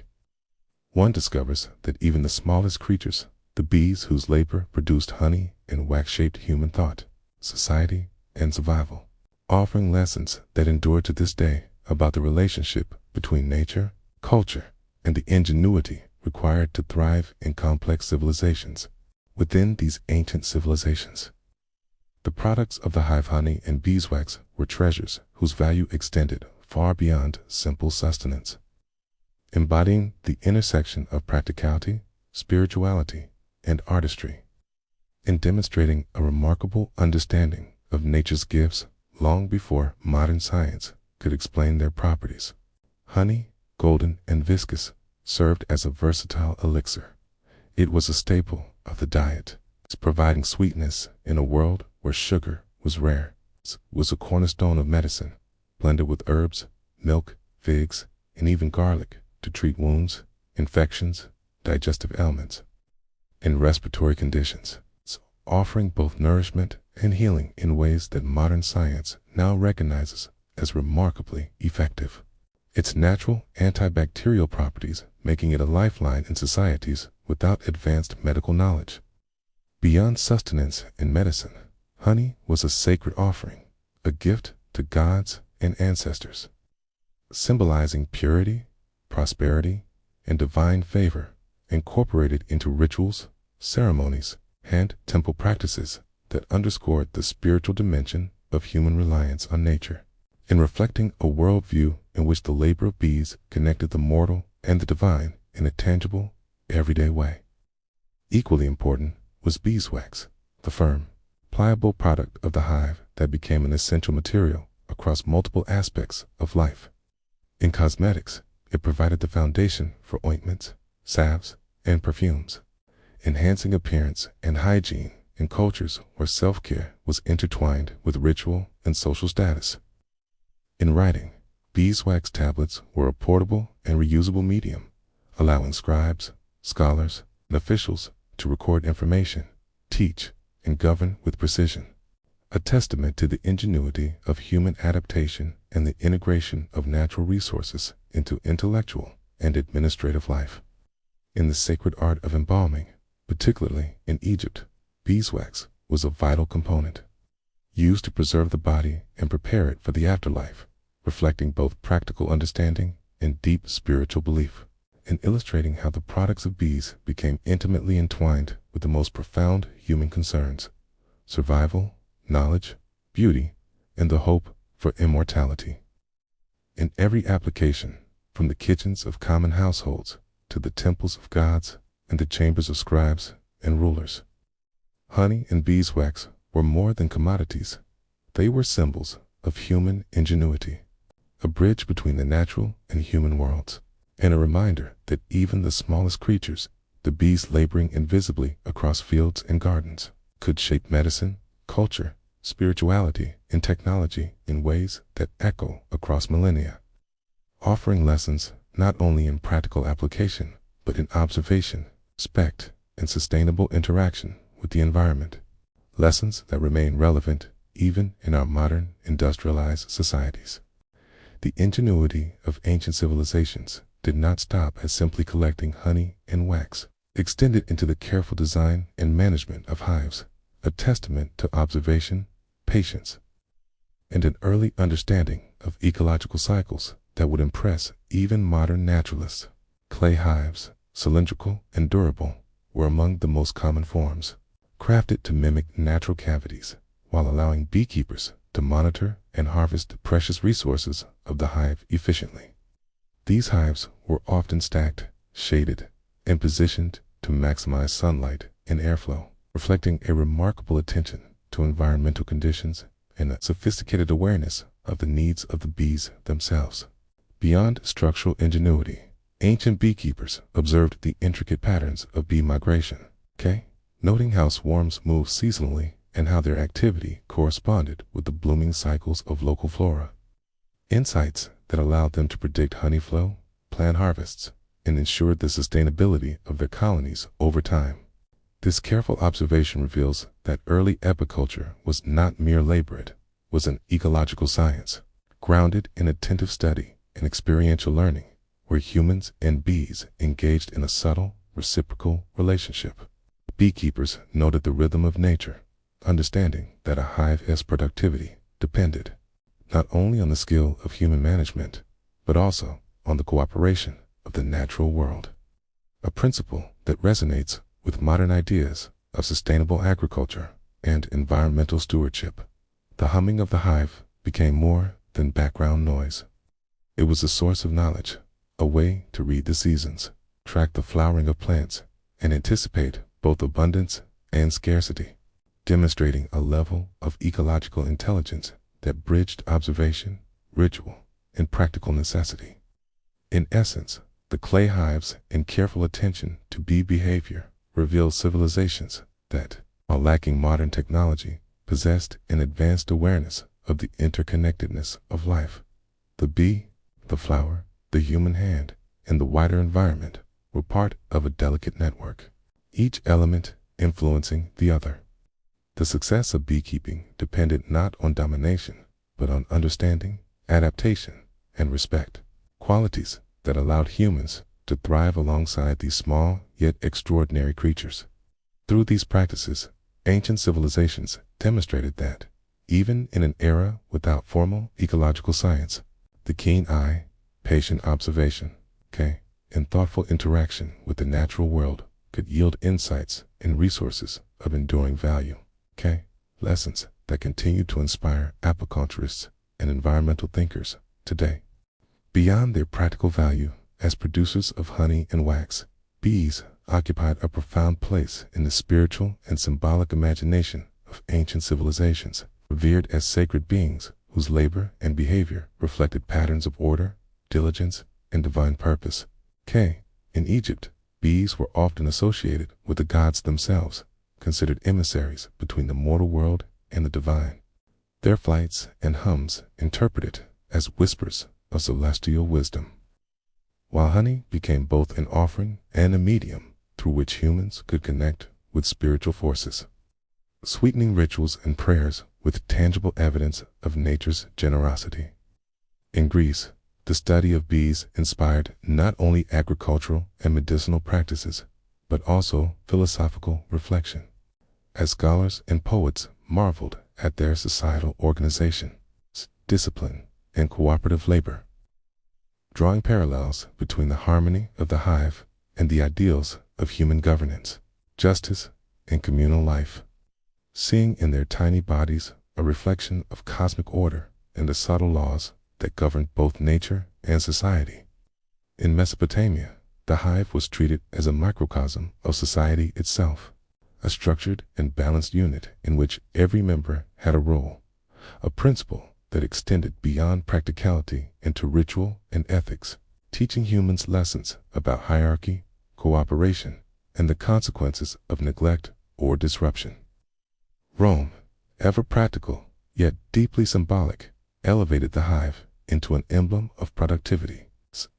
one discovers that even the smallest creatures, the bees whose labor produced honey and wax, shaped human thought, society, and survival, offering lessons that endure to this day about the relationship between nature, culture, and the ingenuity required to thrive in complex civilizations. Within these ancient civilizations, the products of the hive honey and beeswax were treasures whose value extended far beyond simple sustenance, embodying the intersection of practicality, spirituality, and artistry, and demonstrating a remarkable understanding of nature's gifts long before modern science could explain their properties. Honey, golden and viscous, served as a versatile elixir. It was a staple of the diet, providing sweetness in a world where sugar was rare, yeast was a cornerstone of medicine, blended with herbs, milk, figs, and even garlic to treat wounds, infections, digestive ailments, and respiratory conditions, offering both nourishment and healing in ways that modern science now recognizes as remarkably effective. Its natural antibacterial properties making it a lifeline in societies without advanced medical knowledge. Beyond sustenance and medicine, honey was a sacred offering, a gift to gods and ancestors, symbolizing purity, prosperity, and divine favor, incorporated into rituals, ceremonies, and temple practices that underscored the spiritual dimension of human reliance on nature. In reflecting a worldview in which the labor of bees connected the mortal and the divine in a tangible, everyday way. Equally important was beeswax, the firm, pliable product of the hive that became an essential material across multiple aspects of life. In cosmetics, it provided the foundation for ointments, salves, and perfumes, enhancing appearance and hygiene in cultures where self-care was intertwined with ritual and social status. In writing, beeswax tablets were a portable and reusable medium, allowing scribes, scholars, and officials to record information, teach, and govern with precision, a testament to the ingenuity of human adaptation and the integration of natural resources into intellectual and administrative life. In the sacred art of embalming, particularly in Egypt, beeswax was a vital component, used to preserve the body and prepare it for the afterlife, reflecting both practical understanding and deep spiritual belief, and illustrating how the products of bees became intimately entwined with the most profound human concerns: survival, knowledge, beauty, and the hope for immortality. In every application, from the kitchens of common households to the temples of gods and the chambers of scribes and rulers, honey and beeswax were more than commodities. They were symbols of human ingenuity, a bridge between the natural and human worlds, and a reminder that even the smallest creatures, the bees laboring invisibly across fields and gardens, could shape medicine, culture, spirituality, and technology in ways that echo across millennia, offering lessons not only in practical application, but in observation, respect, and sustainable interaction with the environment. Lessons that remain relevant even in our modern industrialized societies. The ingenuity of ancient civilizations did not stop at simply collecting honey and wax, extended into the careful design and management of hives, a testament to observation, patience, and an early understanding of ecological cycles that would impress even modern naturalists. Clay hives, cylindrical and durable, were among the most common forms, crafted to mimic natural cavities, while allowing beekeepers to monitor and harvest the precious resources of the hive efficiently. These hives were often stacked, shaded, and positioned to maximize sunlight and airflow, reflecting a remarkable attention to environmental conditions and a sophisticated awareness of the needs of the bees themselves. Beyond structural ingenuity, ancient beekeepers observed the intricate patterns of bee migration, noting how swarms moved seasonally and how their activity corresponded with the blooming cycles of local flora. Insights that allowed them to predict honey flow, plan harvests, and ensured the sustainability of their colonies over time. This careful observation reveals that early apiculture was not mere labor, it was an ecological science, grounded in attentive study and experiential learning, where humans and bees engaged in a subtle, reciprocal relationship. Beekeepers noted the rhythm of nature, understanding that a hive's productivity depended not only on the skill of human management, but also on the cooperation of the natural world. A principle that resonates with modern ideas of sustainable agriculture and environmental stewardship. The humming of the hive became more than background noise. It was a source of knowledge, a way to read the seasons, track the flowering of plants, and anticipate both abundance and scarcity, demonstrating a level of ecological intelligence that bridged observation, ritual, and practical necessity. In essence, the clay hives and careful attention to bee behavior reveal civilizations that, while lacking modern technology, possessed an advanced awareness of the interconnectedness of life. The bee, the flower, the human hand, and the wider environment were part of a delicate network, each element influencing the other. The success of beekeeping depended not on domination, but on understanding, adaptation, and respect, qualities that allowed humans to thrive alongside these small yet extraordinary creatures. Through these practices, ancient civilizations demonstrated that, even in an era without formal ecological science, the keen eye, patient observation, and thoughtful interaction with the natural world could yield insights and resources of enduring value. Lessons that continue to inspire apiculturists and environmental thinkers today. Beyond their practical value as producers of honey and wax, bees occupied a profound place in the spiritual and symbolic imagination of ancient civilizations, revered as sacred beings whose labor and behavior reflected patterns of order, diligence, and divine purpose. In Egypt, bees were often associated with the gods themselves, considered emissaries between the mortal world and the divine. Their flights and hums interpreted as whispers of celestial wisdom, while honey became both an offering and a medium through which humans could connect with spiritual forces, sweetening rituals and prayers with tangible evidence of nature's generosity. In Greece, the study of bees inspired not only agricultural and medicinal practices, but also philosophical reflection, as scholars and poets marveled at their societal organization, discipline, and cooperative labor, drawing parallels between the harmony of the hive and the ideals of human governance, justice, and communal life, seeing in their tiny bodies a reflection of cosmic order and the subtle laws that governed both nature and society. In Mesopotamia, the hive was treated as a microcosm of society itself, a structured and balanced unit in which every member had a role, a principle that extended beyond practicality into ritual and ethics, teaching humans lessons about hierarchy, cooperation, and the consequences of neglect or disruption. Rome, ever practical, yet deeply symbolic, elevated the hive into an emblem of productivity,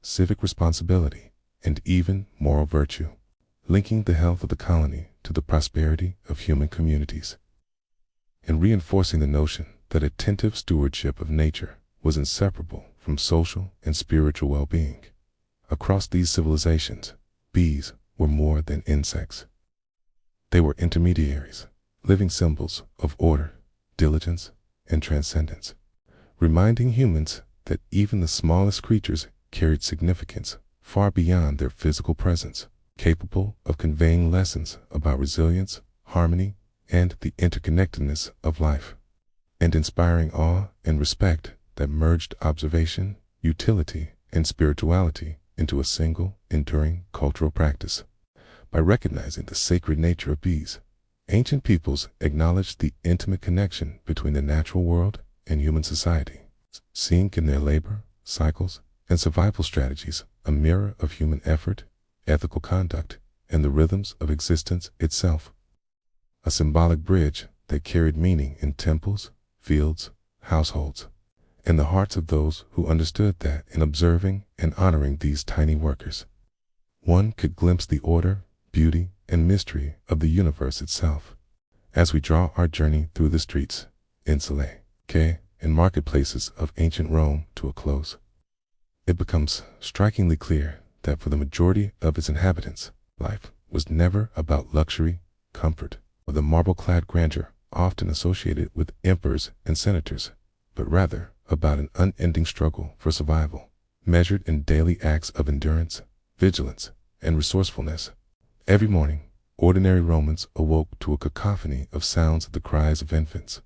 civic responsibility, and even moral virtue, linking the health of the colony to the prosperity of human communities, and reinforcing the notion that attentive stewardship of nature was inseparable from social and spiritual well-being. Across these civilizations, bees were more than insects. They were intermediaries, living symbols of order, diligence, and transcendence, reminding humans that even the smallest creatures carried significance far beyond their physical presence, capable of conveying lessons about resilience, harmony, and the interconnectedness of life, and inspiring awe and respect that merged observation, utility, and spirituality into a single, enduring cultural practice. By recognizing the sacred nature of bees, ancient peoples acknowledged the intimate connection between the natural world and human society, seeing in their labor, cycles, and survival strategies a mirror of human effort, ethical conduct, and the rhythms of existence itself. A symbolic bridge that carried meaning in temples, fields, households, and the hearts of those who understood that in observing and honoring these tiny workers, one could glimpse the order, beauty, and mystery of the universe itself. As we draw our journey through the streets, insulae, and marketplaces of ancient Rome to a close, it becomes strikingly clear that for the majority of its inhabitants, life was never about luxury, comfort, or the marble-clad grandeur often associated with emperors and senators, but rather about an unending struggle for survival, measured in daily acts of endurance, vigilance, and resourcefulness. Every morning, ordinary Romans awoke to a cacophony of sounds of the cries of infants,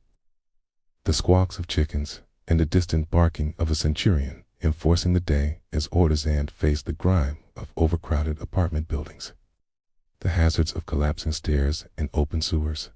the squawks of chickens, and the distant barking of a centurion enforcing the day as artisans faced the grime of overcrowded apartment buildings, the hazards of collapsing stairs and open sewers,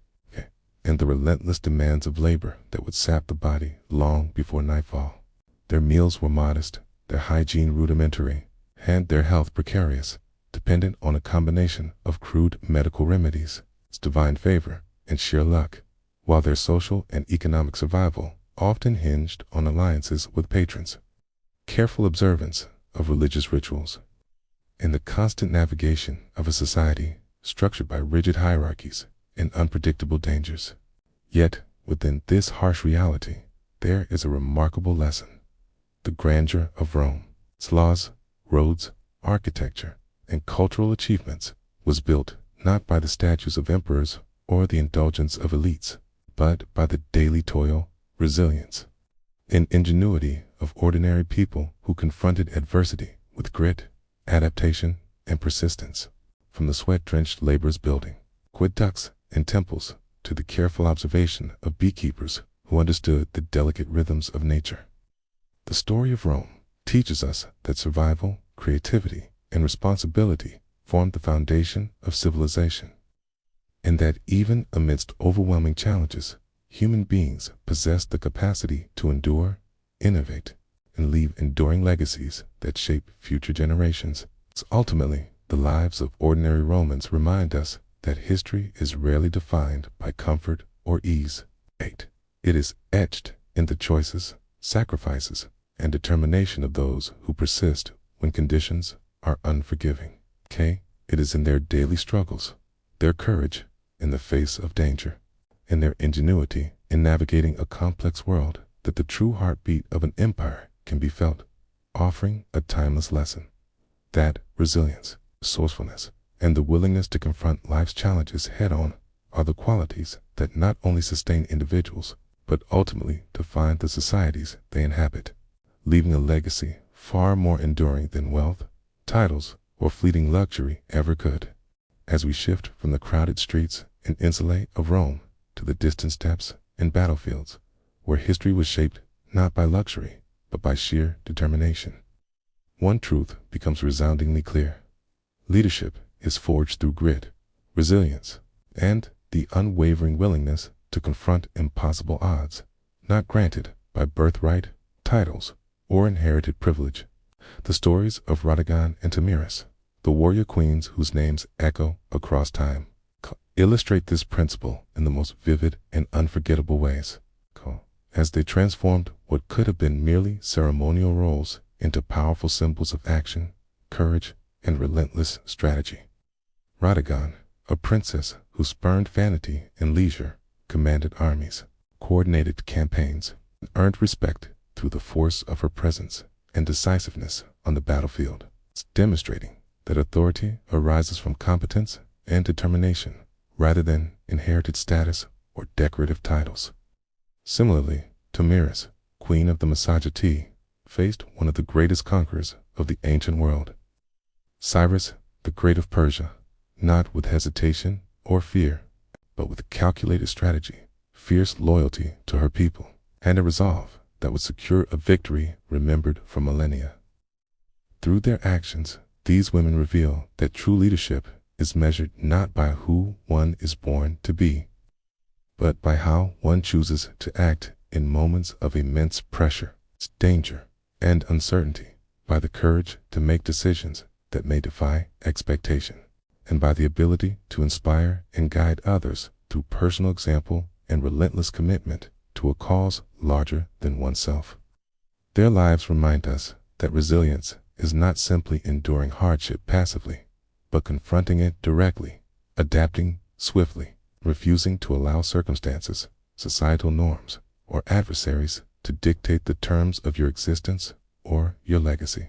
and the relentless demands of labor that would sap the body long before nightfall. Their meals were modest, their hygiene rudimentary, and their health precarious, dependent on a combination of crude medical remedies, divine favor, and sheer luck, while their social and economic survival often hinged on alliances with patrons, careful observance of religious rituals, and the constant navigation of a society structured by rigid hierarchies and unpredictable dangers. Yet, within this harsh reality, there is a remarkable lesson. The grandeur of Rome, its laws, roads, architecture, and cultural achievements was built not by the statues of emperors or the indulgence of elites, but by the daily toil, resilience, and ingenuity of ordinary people who confronted adversity with grit, adaptation, and persistence. From the sweat-drenched laborers building aqueducts and temples to the careful observation of beekeepers who understood the delicate rhythms of nature. The story of Rome teaches us that survival, creativity, and responsibility formed the foundation of civilization, and that even amidst overwhelming challenges, human beings possess the capacity to endure, innovate, and leave enduring legacies that shape future generations. Ultimately, the lives of ordinary Romans remind us that history is rarely defined by comfort or ease. 8. It is etched in the choices, sacrifices, and determination of those who persist when conditions are unforgiving. K. It is in their daily struggles, their courage in the face of danger, and their ingenuity in navigating a complex world that the true heartbeat of an empire can be felt, offering a timeless lesson. That resilience, resourcefulness, and the willingness to confront life's challenges head-on are the qualities that not only sustain individuals, but ultimately define the societies they inhabit, leaving a legacy far more enduring than wealth, titles, or fleeting luxury ever could. As we shift from the crowded streets and insulae of Rome to the distant steppes and battlefields, where history was shaped not by luxury, but by sheer determination, one truth becomes resoundingly clear. Leadership is forged through grit, resilience, and the unwavering willingness to confront impossible odds, not granted by birthright, titles, or inherited privilege. The stories of Rodigon and Tomyris, the warrior queens whose names echo across time, illustrate this principle in the most vivid and unforgettable ways, as they transformed what could have been merely ceremonial roles into powerful symbols of action, courage, and relentless strategy. Rodigon, a princess who spurned vanity and leisure, commanded armies, coordinated campaigns, and earned respect through the force of her presence and decisiveness on the battlefield, demonstrating that authority arises from competence and determination rather than inherited status or decorative titles. Similarly, Tomyris, queen of the Massagetee, faced one of the greatest conquerors of the ancient world, Cyrus the Great of Persia, not with hesitation or fear, but with calculated strategy, fierce loyalty to her people, and a resolve that would secure a victory remembered for millennia. Through their actions, these women reveal that true leadership is measured not by who one is born to be, but by how one chooses to act in moments of immense pressure, danger, and uncertainty, by the courage to make decisions that may defy expectation, and by the ability to inspire and guide others through personal example and relentless commitment to a cause larger than oneself. Their lives remind us that resilience is not simply enduring hardship passively, but confronting it directly, adapting swiftly, refusing to allow circumstances, societal norms, or adversaries to dictate the terms of your existence or your legacy.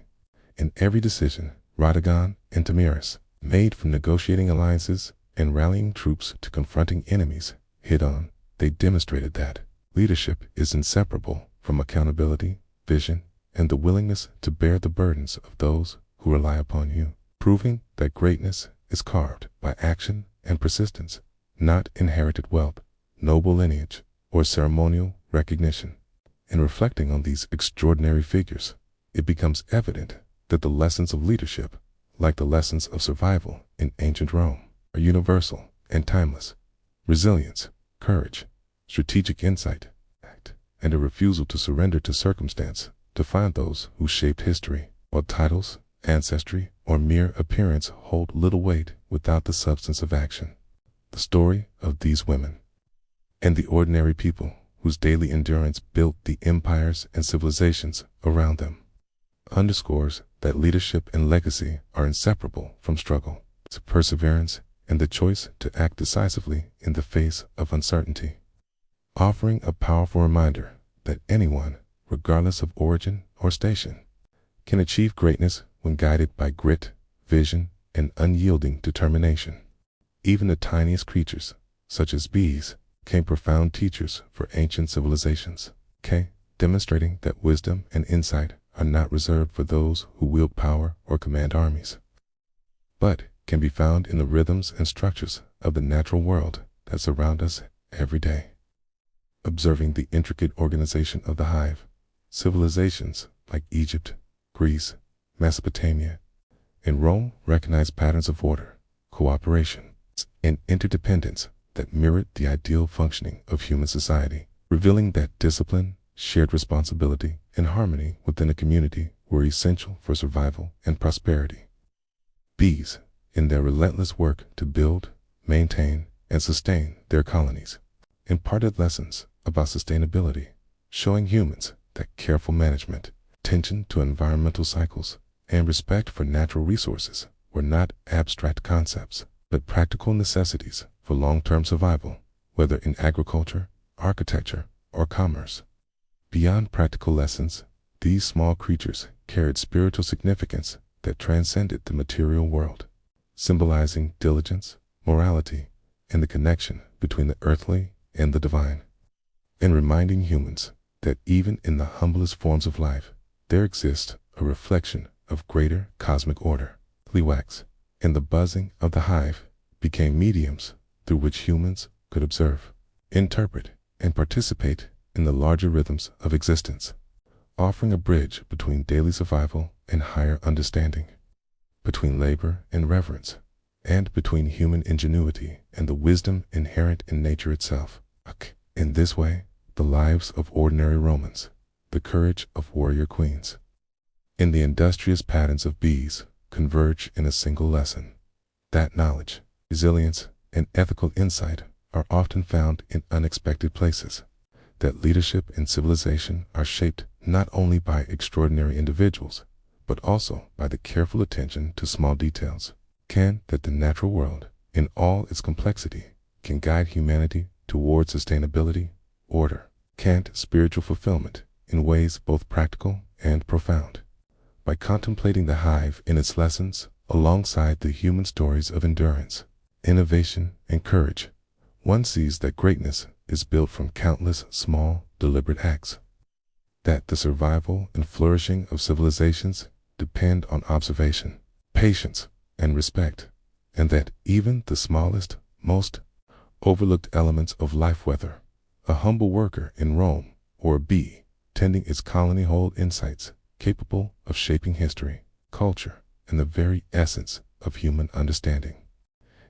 In every decision, Rodigon and Tomyris made from negotiating alliances and rallying troops to confronting enemies head-on, they demonstrated that leadership is inseparable from accountability, vision, and the willingness to bear the burdens of those who rely upon you, proving that greatness is carved by action and persistence, not inherited wealth, noble lineage, or ceremonial recognition. In reflecting on these extraordinary figures, it becomes evident that the lessons of leadership, like the lessons of survival in ancient Rome, are universal and timeless. Resilience, courage, strategic insight, and a refusal to surrender to circumstance define those who shaped history, while titles, ancestry, or mere appearance hold little weight without the substance of action. The story of these women and the ordinary people whose daily endurance built the empires and civilizations around them, underscores that leadership and legacy are inseparable from struggle, perseverance, and the choice to act decisively in the face of uncertainty, offering a powerful reminder that anyone, regardless of origin or station, can achieve greatness when guided by grit, vision, and unyielding determination. Even the tiniest creatures, such as bees, became profound teachers for ancient civilizations, demonstrating that wisdom and insight are not reserved for those who wield power or command armies, but can be found in the rhythms and structures of the natural world that surround us every day. Observing the intricate organization of the hive, civilizations like Egypt, Greece, Mesopotamia, and Rome recognized patterns of order, cooperation, and interdependence that mirrored the ideal functioning of human society, revealing that discipline, shared responsibility, and harmony within a community were essential for survival and prosperity. Bees, in their relentless work to build, maintain, and sustain their colonies, imparted lessons about sustainability, showing humans that careful management, attention to environmental cycles, and respect for natural resources were not abstract concepts, but practical necessities for long-term survival, whether in agriculture, architecture, or commerce. Beyond practical lessons, these small creatures carried spiritual significance that transcended the material world, symbolizing diligence, morality, and the connection between the earthly and the divine, and reminding humans that even in the humblest forms of life, there exists a reflection of greater cosmic order. Legacies, and the buzzing of the hive became mediums through which humans could observe, interpret, and participate in the larger rhythms of existence, offering a bridge between daily survival and higher understanding, between labor and reverence, and between human ingenuity and the wisdom inherent in nature itself. In this way, the lives of ordinary Romans, the courage of warrior queens, and the industrious patterns of bees converge in a single lesson: that knowledge, resilience, and ethical insight are often found in unexpected places, that leadership and civilization are shaped not only by extraordinary individuals, but also by the careful attention to small details, that the natural world, in all its complexity, can guide humanity towards sustainability, order, spiritual fulfillment in ways both practical and profound. By contemplating the hive in its lessons alongside the human stories of endurance, innovation, and courage, one sees that greatness is built from countless small, deliberate acts, that the survival and flourishing of civilizations depend on observation, patience, and respect, and that even the smallest, most overlooked elements of life, whether a humble worker in Rome or a bee tending its colony, hold insights capable of shaping history, culture, and the very essence of human understanding.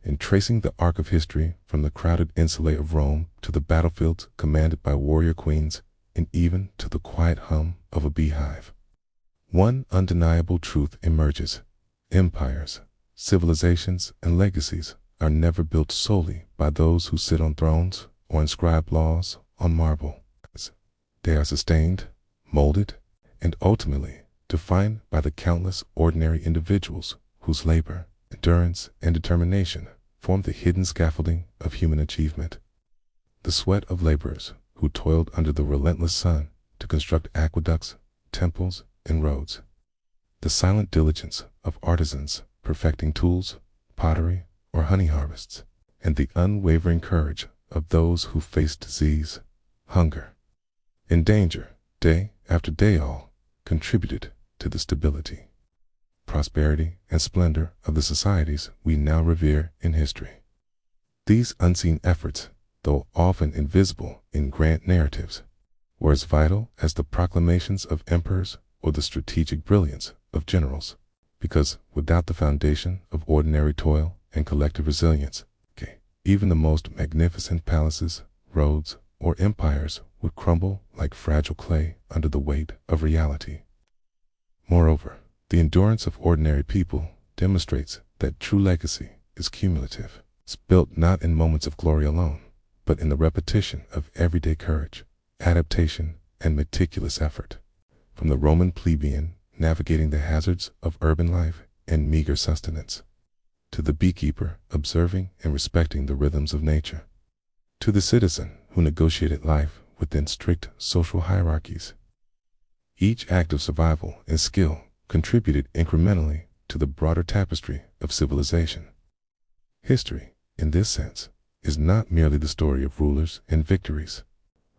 In tracing the arc of history from the crowded insulae of Rome to the battlefields commanded by warrior queens, and even to the quiet hum of a beehive, one undeniable truth emerges: empires, civilizations, and legacies are never built solely by those who sit on thrones or inscribe laws on marble. They are sustained, molded, and ultimately defined by the countless ordinary individuals whose labor, endurance, and determination form the hidden scaffolding of human achievement. The sweat of laborers who toiled under the relentless sun to construct aqueducts, temples, and roads. The silent diligence of artisans perfecting tools, pottery, or honey harvests, and the unwavering courage of those who faced disease, hunger, and danger day after day all contributed to the stability, prosperity, and splendor of the societies we now revere in history. These unseen efforts, though often invisible in grand narratives, were as vital as the proclamations of emperors or the strategic brilliance of generals, because without the foundation of ordinary toil and collective resilience, even the most magnificent palaces, roads, or empires would crumble like fragile clay under the weight of reality. Moreover, the endurance of ordinary people demonstrates that true legacy is cumulative. It's built not in moments of glory alone, but in the repetition of everyday courage, adaptation, and meticulous effort. From the Roman plebeian navigating the hazards of urban life and meager sustenance, to the beekeeper observing and respecting the rhythms of nature, to the citizen who negotiated life within strict social hierarchies. Each act of survival and skill contributed incrementally to the broader tapestry of civilization. History, in this sense, is not merely the story of rulers and victories,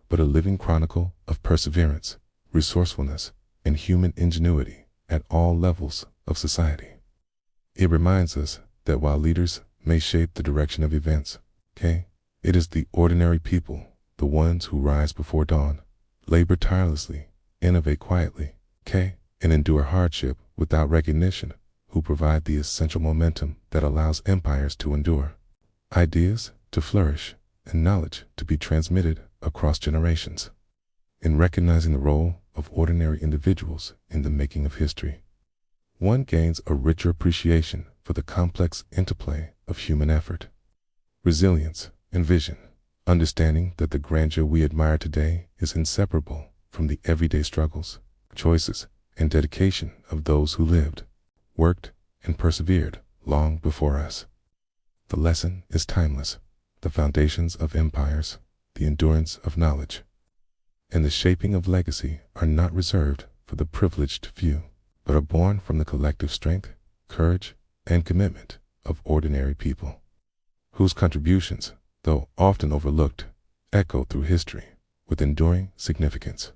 but a living chronicle of perseverance, resourcefulness, and human ingenuity at all levels of society. It reminds us that while leaders may shape the direction of events, it is the ordinary people, the ones who rise before dawn, labor tirelessly, innovate quietly, and endure hardship without recognition, who provide the essential momentum that allows empires to endure, ideas to flourish, and knowledge to be transmitted across generations. In recognizing the role of ordinary individuals in the making of history, one gains a richer appreciation for the complex interplay of human effort, resilience, and vision, understanding that the grandeur we admire today is inseparable from the everyday struggles, choices, and dedication of those who lived, worked, and persevered long before us. The lesson is timeless. The foundations of empires, the endurance of knowledge, and the shaping of legacy are not reserved for the privileged few, but are born from the collective strength, courage, and commitment of ordinary people, whose contributions, though often overlooked, echo through history with enduring significance.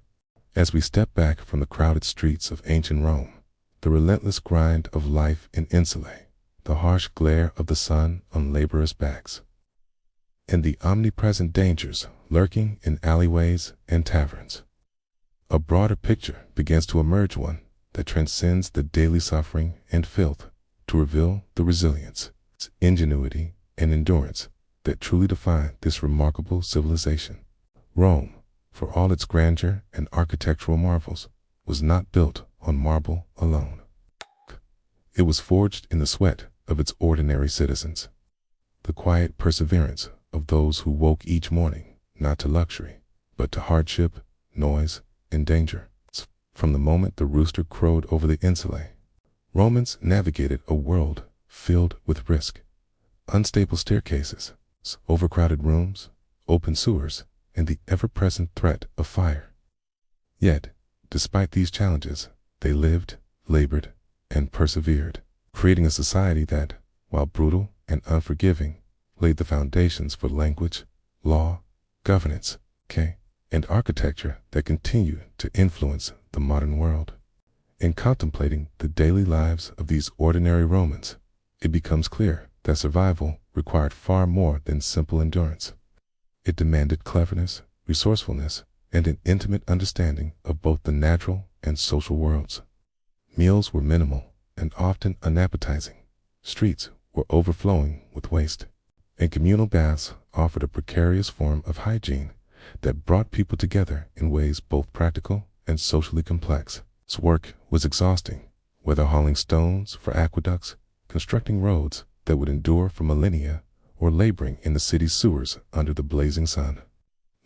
As we step back from the crowded streets of ancient Rome, the relentless grind of life in insulae, the harsh glare of the sun on laborers' backs, and the omnipresent dangers lurking in alleyways and taverns, a broader picture begins to emerge, one that transcends the daily suffering and filth, to reveal the resilience, ingenuity, and endurance that truly define this remarkable civilization. Rome, for all its grandeur and architectural marvels, was not built on marble alone. It was forged in the sweat of its ordinary citizens, the quiet perseverance of those who woke each morning not to luxury, but to hardship, noise, and danger. From the moment the rooster crowed over the insulae, Romans navigated a world filled with risk, unstable staircases, overcrowded rooms, open sewers, and the ever-present threat of fire. Yet, despite these challenges, they lived, labored, and persevered, creating a society that, while brutal and unforgiving, laid the foundations for language, law, governance, and architecture that continue to influence the modern world. In contemplating the daily lives of these ordinary Romans, it becomes clear that survival required far more than simple endurance. It demanded cleverness, resourcefulness, and an intimate understanding of both the natural and social worlds. Meals were minimal and often unappetizing. Streets were overflowing with waste, and communal baths offered a precarious form of hygiene that brought people together in ways both practical and socially complex. Its work was exhausting, whether hauling stones for aqueducts, constructing roads that would endure for millennia, or laboring in the city's sewers under the blazing sun.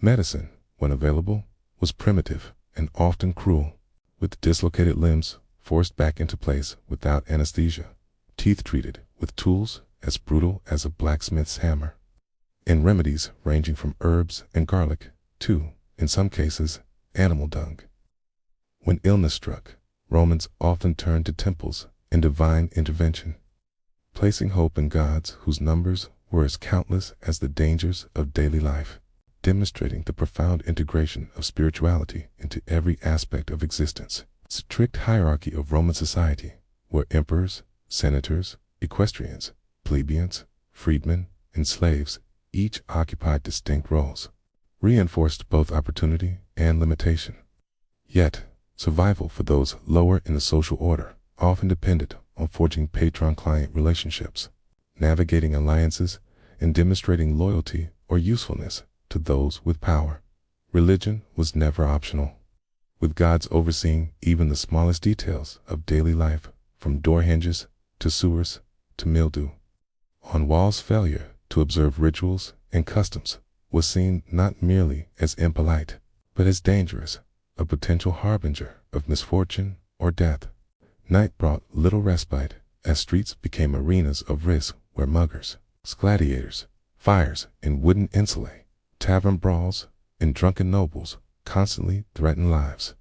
Medicine, when available, was primitive and often cruel, with dislocated limbs forced back into place without anesthesia, teeth treated with tools as brutal as a blacksmith's hammer, and remedies ranging from herbs and garlic to, in some cases, animal dung. When illness struck, Romans often turned to temples and divine intervention, placing hope in gods whose numbers were as countless as the dangers of daily life, demonstrating the profound integration of spirituality into every aspect of existence. Strict hierarchy of Roman society, where emperors, senators, equestrians, plebeians, freedmen, and slaves each occupied distinct roles, reinforced both opportunity and limitation. Yet, survival for those lower in the social order often depended on forging patron-client relationships, navigating alliances, and demonstrating loyalty or usefulness to those with power. Religion was never optional, with gods overseeing even the smallest details of daily life, from door hinges to sewers to mildew. On walls, failure to observe rituals and customs was seen not merely as impolite, but as dangerous, a potential harbinger of misfortune or death. Night brought little respite, as streets became arenas of risk where muggers, gladiators, fires in wooden insulae, tavern brawls, and drunken nobles constantly threatened lives.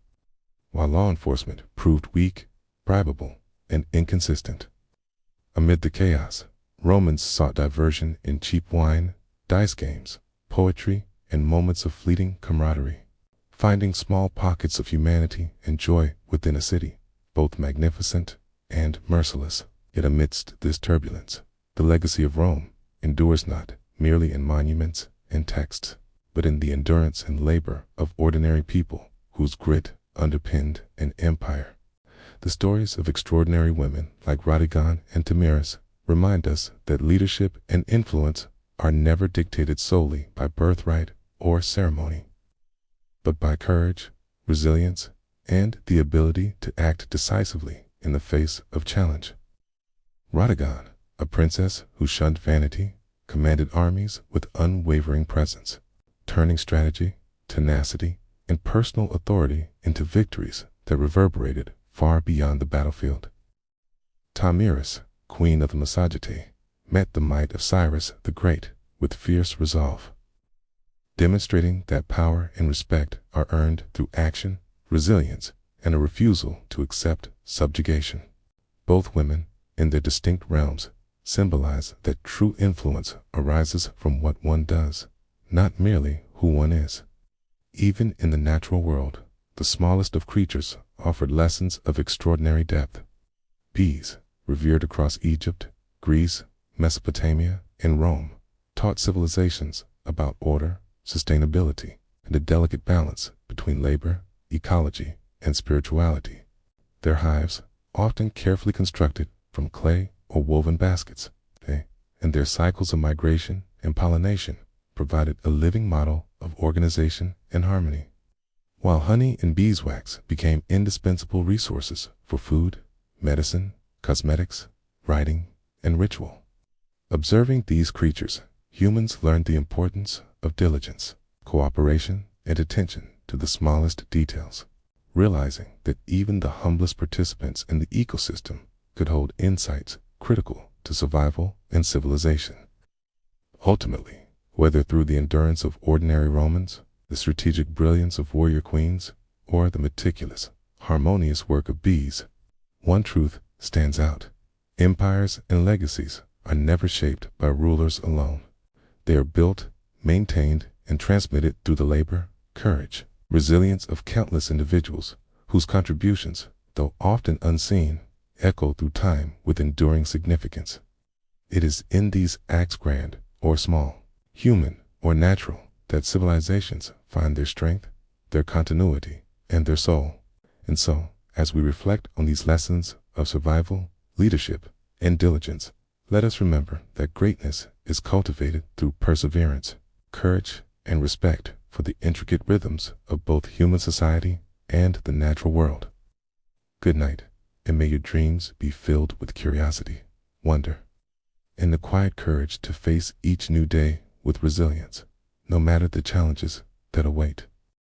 While law enforcement proved weak, bribable, and inconsistent. Amid the chaos, Romans sought diversion in cheap wine, dice games, poetry, and moments of fleeting camaraderie, finding small pockets of humanity and joy within a city, both magnificent and merciless. Yet amidst this turbulence, the legacy of Rome endures not merely in monuments and texts, but in the endurance and labor of ordinary people whose grit underpinned an empire. The stories of extraordinary women like Rodigon and Tomyris remind us that leadership and influence are never dictated solely by birthright or ceremony, but by courage, resilience, and the ability to act decisively in the face of challenge. Rodigon, a princess who shunned vanity, commanded armies with unwavering presence, turning strategy, tenacity, and personal authority into victories that reverberated far beyond the battlefield. Tomyris, queen of the Massagetæ, met the might of Cyrus the Great with fierce resolve, demonstrating that power and respect are earned through action, resilience, and a refusal to accept subjugation. Both women, in their distinct realms, symbolize that true influence arises from what one does, not merely who one is. Even in the natural world, the smallest of creatures offered lessons of extraordinary depth. Bees, revered across Egypt, Greece, Mesopotamia, and Rome, taught civilizations about order, sustainability, and a delicate balance between labor, ecology, and spirituality. Their hives, often carefully constructed from clay or woven baskets, and their cycles of migration and pollination provided a living model of organization and harmony. While honey and beeswax became indispensable resources for food, medicine, cosmetics, writing, and ritual. Observing these creatures, humans learned the importance of diligence, cooperation, and attention to the smallest details, realizing that even the humblest participants in the ecosystem could hold insights critical to survival and civilization. Ultimately, whether through the endurance of ordinary Romans, the strategic brilliance of warrior queens, or the meticulous, harmonious work of bees, one truth stands out. Empires and legacies are never shaped by rulers alone. They are built, maintained, and transmitted through the labor, courage, resilience of countless individuals whose contributions, though often unseen, echo through time with enduring significance. It is in these acts, grand or small, human or natural, that civilizations find their strength, their continuity, and their soul. And so, as we reflect on these lessons of survival, leadership, and diligence, let us remember that greatness is cultivated through perseverance, courage, and respect for the intricate rhythms of both human society and the natural world. Good night, and may your dreams be filled with curiosity, wonder, and the quiet courage to face each new day with resilience, no matter the challenges that await.